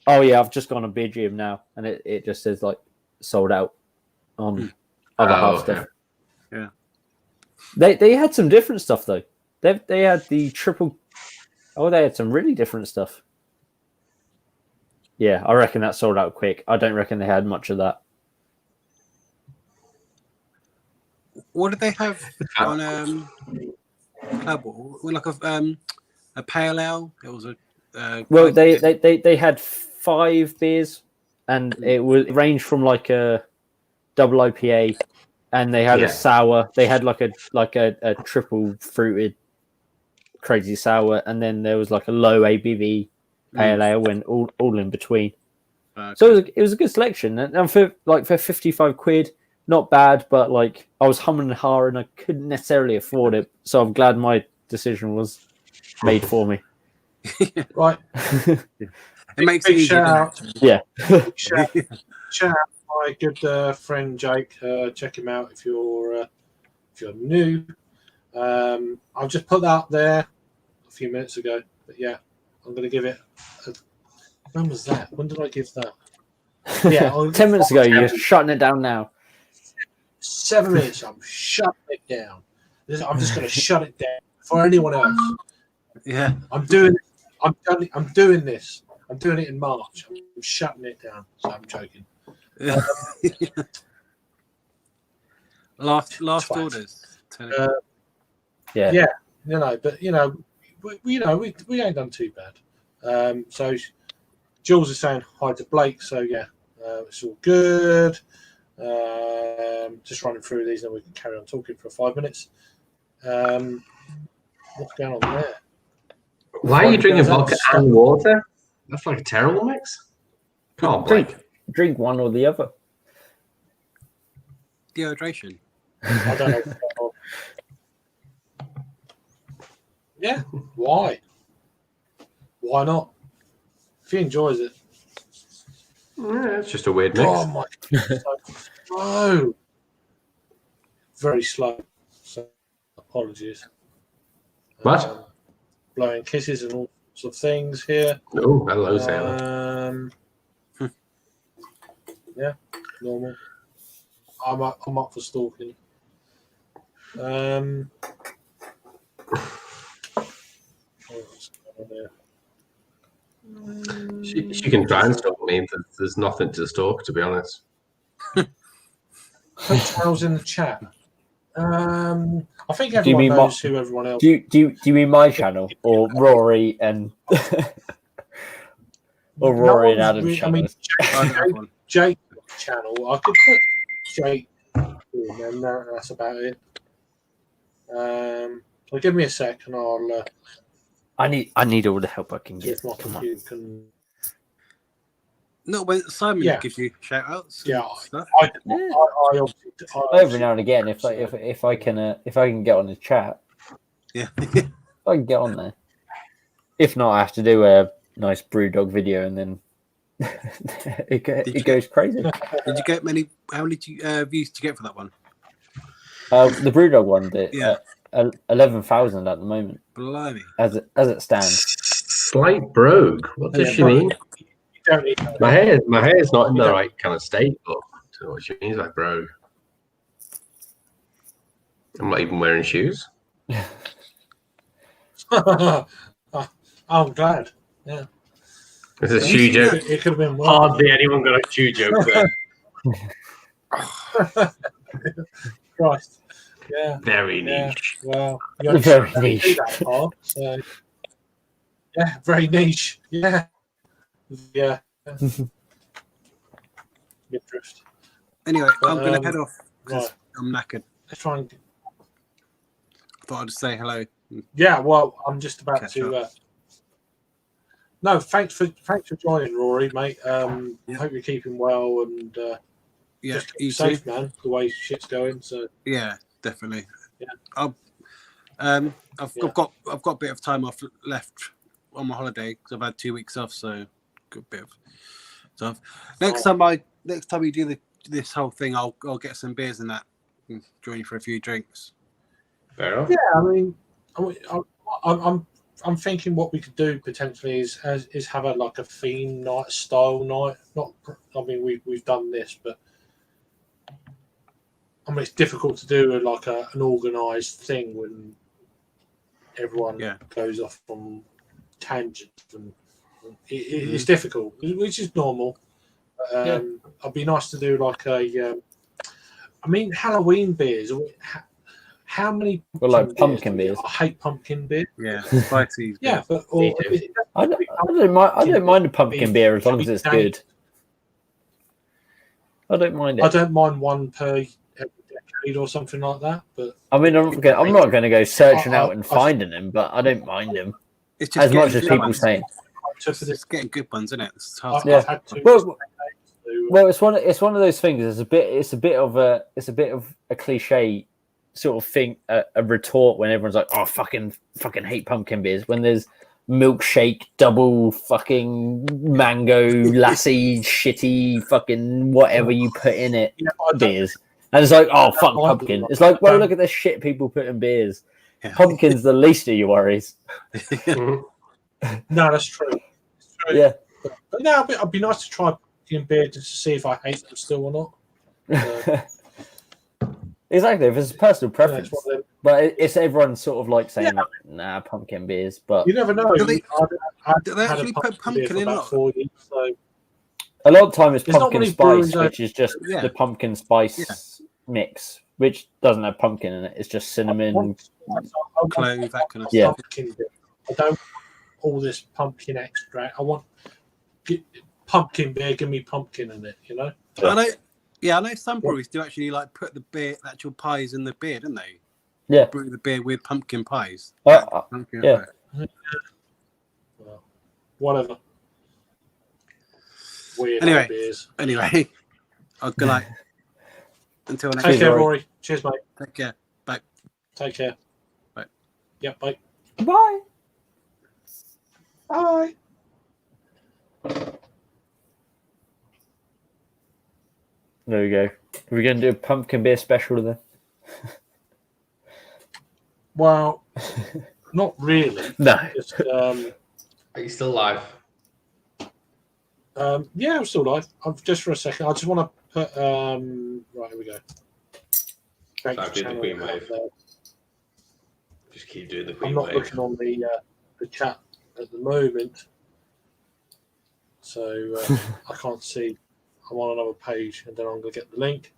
Oh yeah, I've just gone on Beer Gym now, and it just says like sold out on other half stuff. Yeah. They had some different stuff though. They had the triple. Oh, they had some really different stuff. Yeah, I reckon that sold out quick. I don't reckon they had much of that. What did they have on Cloudwater? Like a pale ale. It was a. Well, they had 5 beers, and it ranged from like a double IPA, and they had a sour. They had like a triple fruited crazy sour, and then there was like a low ABV pale ale, and all in between. Okay. So it was a good selection, and for £55, not bad. But like I was humming and hawing, I couldn't necessarily afford it, so I'm glad my decision was made for me. right, it makes it big easier. shout doesn't Yeah. shout out my good friend Jake. Check him out if you're new. I've just put that up there a few minutes ago, but yeah, I'm going to give it. When was that? When did I give that? Yeah, 10 minutes ago. You're shutting it down now. 7 minutes. I'm shutting it down. I'm just going to shut it down for anyone else. Yeah. I'm doing this. I'm doing it in March. I'm shutting it down. So I'm joking. Last Twat. orders. Yeah. But we ain't done too bad. So Jules is saying hi to Blake. So yeah, it's all good. Just running through these, and we can carry on talking for 5 minutes. What's going on there? Why are you drinking vodka and water? That's like a terrible mix. Come on, Blake. Drink one or the other. Dehydration. I don't know what's going on. Yeah, why? Why not? If he enjoys it. Yeah, it's just a weird mix. Oh my God, so slow. Very slow. So apologies. What? Blowing kisses and all sorts of things here. Oh, hello, Sailor. Yeah, normal. I'm up for stalking. What's going on there? She can try and stalk me, but there's nothing to stalk, to be honest. Hotels in the chat. I think you everyone mean knows who everyone else. Do you mean my channel or Rory and or Rory and Adam's channel? Jake's channel. I could put Jake in, and that's about it. So give me a sec, and I'll I need all the help I can see get. if my Come on. computer can. No, when Simon Yeah. gives you shout outs. Yeah, Stuff. I obviously, Every now and again, if I can get on the chat, Yeah. I can get on there. If not, I have to do a nice BrewDog video, and then it goes crazy. Did you get many? How many views did you get for that one? The BrewDog one, Yeah. 11,000 at the moment, Blimey. as it stands. Slight brogue. What does Yeah, she mean? you don't need My hair's not in You the don't- right kind of state, but I don't know what she means by brogue. I'm not even wearing shoes. I'm glad. Yeah. It's a shoe joke. It could have been worse. Hardly anyone got a shoe joke there. Christ. Yeah. Very Yeah. niche. Well, you only Very do niche. that hard, so yeah, very niche. Yeah. Yeah. Midrift. Anyway, I'm going to head off because Right. I'm knackered. Let's try and. I thought I'd just say hello. Yeah. Well, I'm just about Catch to. No, thanks for joining, Rory, mate. Yeah. Hope you're keeping well and Yeah, just keep you safe, too. man. The way shit's going. So Yeah, definitely. Yeah. I've Yeah. got a bit of time off left on my holiday because I've had 2 weeks off, so got a bit of stuff. Next time we do this whole thing, I'll get some beers and that and join you for a few drinks. Fair enough. yeah, I mean, I'm thinking what we could do potentially is have a theme night, style night. Not, I mean, we've done this, but I mean, it's difficult to do an organised thing when everyone goes off on tangents, and it's difficult, which is normal. It'd be nice to do I mean, Halloween beers. How many? Pumpkin beers. I hate pumpkin beer. Yeah, spicy. Yeah, but I don't mind a pumpkin beer as long as it's good. I don't mind it. I don't mind one per every decade or something like that. But I mean, I'm not going to go searching out and finding them, but I don't mind them It's just as much as getting people good say. ones. It's getting good ones, isn't it? It's hard to Yeah. I've had two. Well, it's one of those things. It's a bit of a cliche sort of thing, a retort when everyone's like, "Oh, fucking hate pumpkin beers." When there's milkshake, double fucking mango, lassie, shitty, fucking whatever you put in it beers, and it's like, "Oh, fuck pumpkin." It's like, well, look at the shit people put in beers. Yeah. Pumpkin's the least of your worries. No, that's true. It's true. Yeah. But no, it'd be nice to try pumpkin beer just to see if I hate them still or not. Exactly, if it's a personal preference. Yeah, But it's everyone sort of like saying, nah, pumpkin beers. But you never know. Do they I've had actually a put pumpkin beer pumpkin for in about lot? 4 years, so a lot of time it's There's not pumpkin many spice, breweries which is just Yeah. the pumpkin spice mix, which doesn't have pumpkin in it. It's just cinnamon. I want Clove, that kind of Yeah. stuff. pumpkin beer. I don't want all this pumpkin extract. I want pumpkin beer. Give me pumpkin in it. You know. I know some breweries do actually put the actual pies in the beer, don't they? Yeah. Brew the beer with pumpkin pies. Pumpkin yeah. Well, whatever. Weird Anyway. beers. Anyway, good night. Until next Take time. care, Rory. Rory. Cheers, mate. Take care. Bye. Take care. Bye. Yeah, bye. Bye. Bye. There we go. Are we going to do a pumpkin beer special then? Well, not really. No. Just, Are you still live? yeah, I'm still live. Just for a second. I just want to put. Right, here we go. Thanks, I've did the channel Queen out Wave. there. Just keep doing the I'm Queen not Wave. looking on the chat at the moment, so I can't see. I'm on another page, and then I'm going to get the link.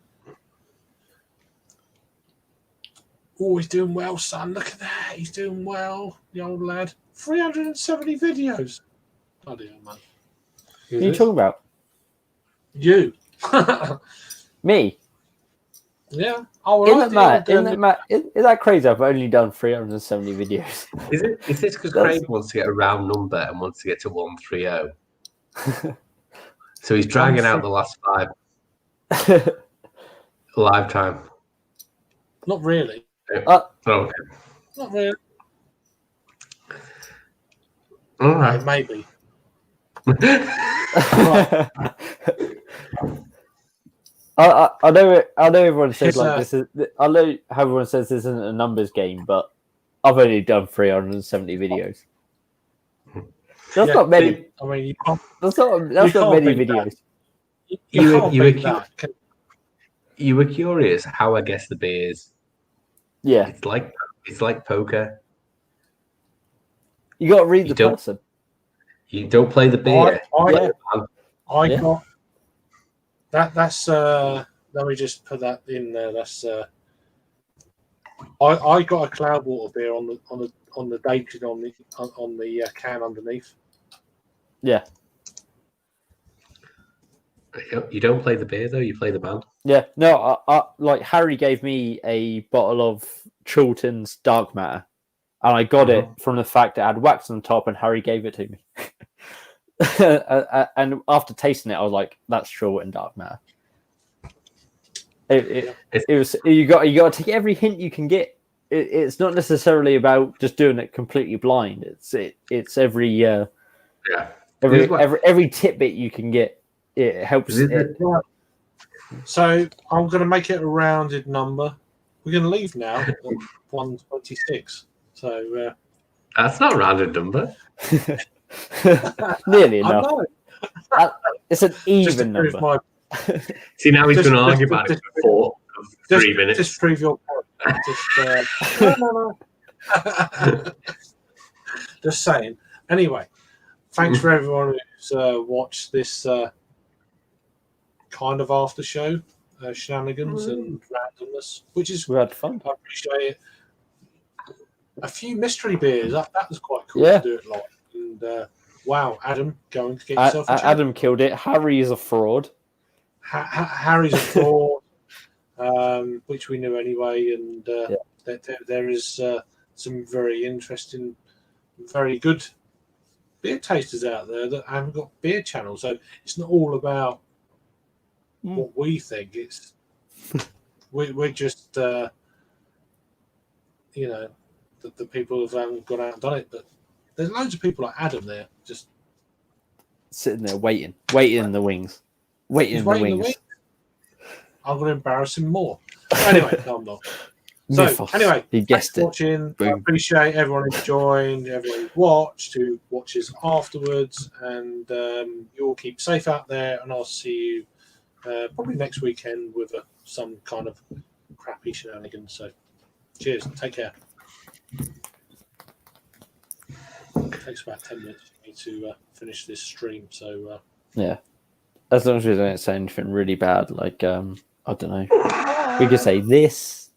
Oh, he's doing well, son. Look at that. He's doing well, the old lad. 370 videos. Bloody hell, man. What are you talking about? You. Me? Yeah. Oh, well, Isn't that crazy? I've only done 370 videos. Is this because That's- Craig wants to get a round number and wants to get to 130? So he's dragging out the last 5 live time. Not really. Okay. Not really. All right. Maybe. I know everyone says like Because, this is. I know how everyone says this isn't a numbers game, but I've only done 370 videos. That's Yeah, not many. I mean, you can't. That's not can't many beat videos. You can't beat that. You were curious how I guess the beers. Yeah, It's like poker. you got to read You the don't- person. You don't play the beer. I Yeah. got that's let me just put that in there. That's I got a Cloudwater beer on the dated on the can underneath. Yeah, You don't play the beer though. You play the band. yeah. No, I like Harry gave me a bottle of Chilton's Dark Matter, and I got it from the fact it had wax on the top, and Harry gave it to me. And after tasting it, I was like, "That's Chilton Dark Matter." It was you got to take every hint you can get. It's not necessarily about just doing it completely blind. It's every every tidbit you can get. It helps. So I'm going to make it a rounded number. We're going to leave now at 126. So That's not a rounded number. Nearly I enough. know. It's an Just to even prove number. See, now he's Just- going to argue just- about it just- for 3 minutes. Just prove your point. No. Just saying. Anyway, thanks for everyone who's watched this kind of after show shenanigans and randomness, which is We had fun. I appreciate it. A few mystery beers that was quite cool Yeah. to do it live. And wow, Adam, going to get yourself a Adam killed it. Harry is a fraud. Harry's a fraud, which we knew anyway, and there is some very interesting, very good beer tasters out there that haven't got beer channels. So it's not all about what we think. It's we're just the people who haven't gone out and done it, but there's loads of people like Adam there just Sitting there waiting in the wings. Waiting he's in the waiting in the wings. wings. I'm going to embarrass him more. Anyway, no, I'm not. So, Mythos. anyway, He thanks guessed for it. watching. I Boom. appreciate everyone who joined, everyone who watched, who watches afterwards, and you all keep safe out there. And I'll see you probably next weekend with some kind of crappy shenanigans. So, cheers. Take care. It takes about 10 minutes for me to finish this stream. So, Yeah. As long as we don't say anything really bad, like I don't know. We could say this.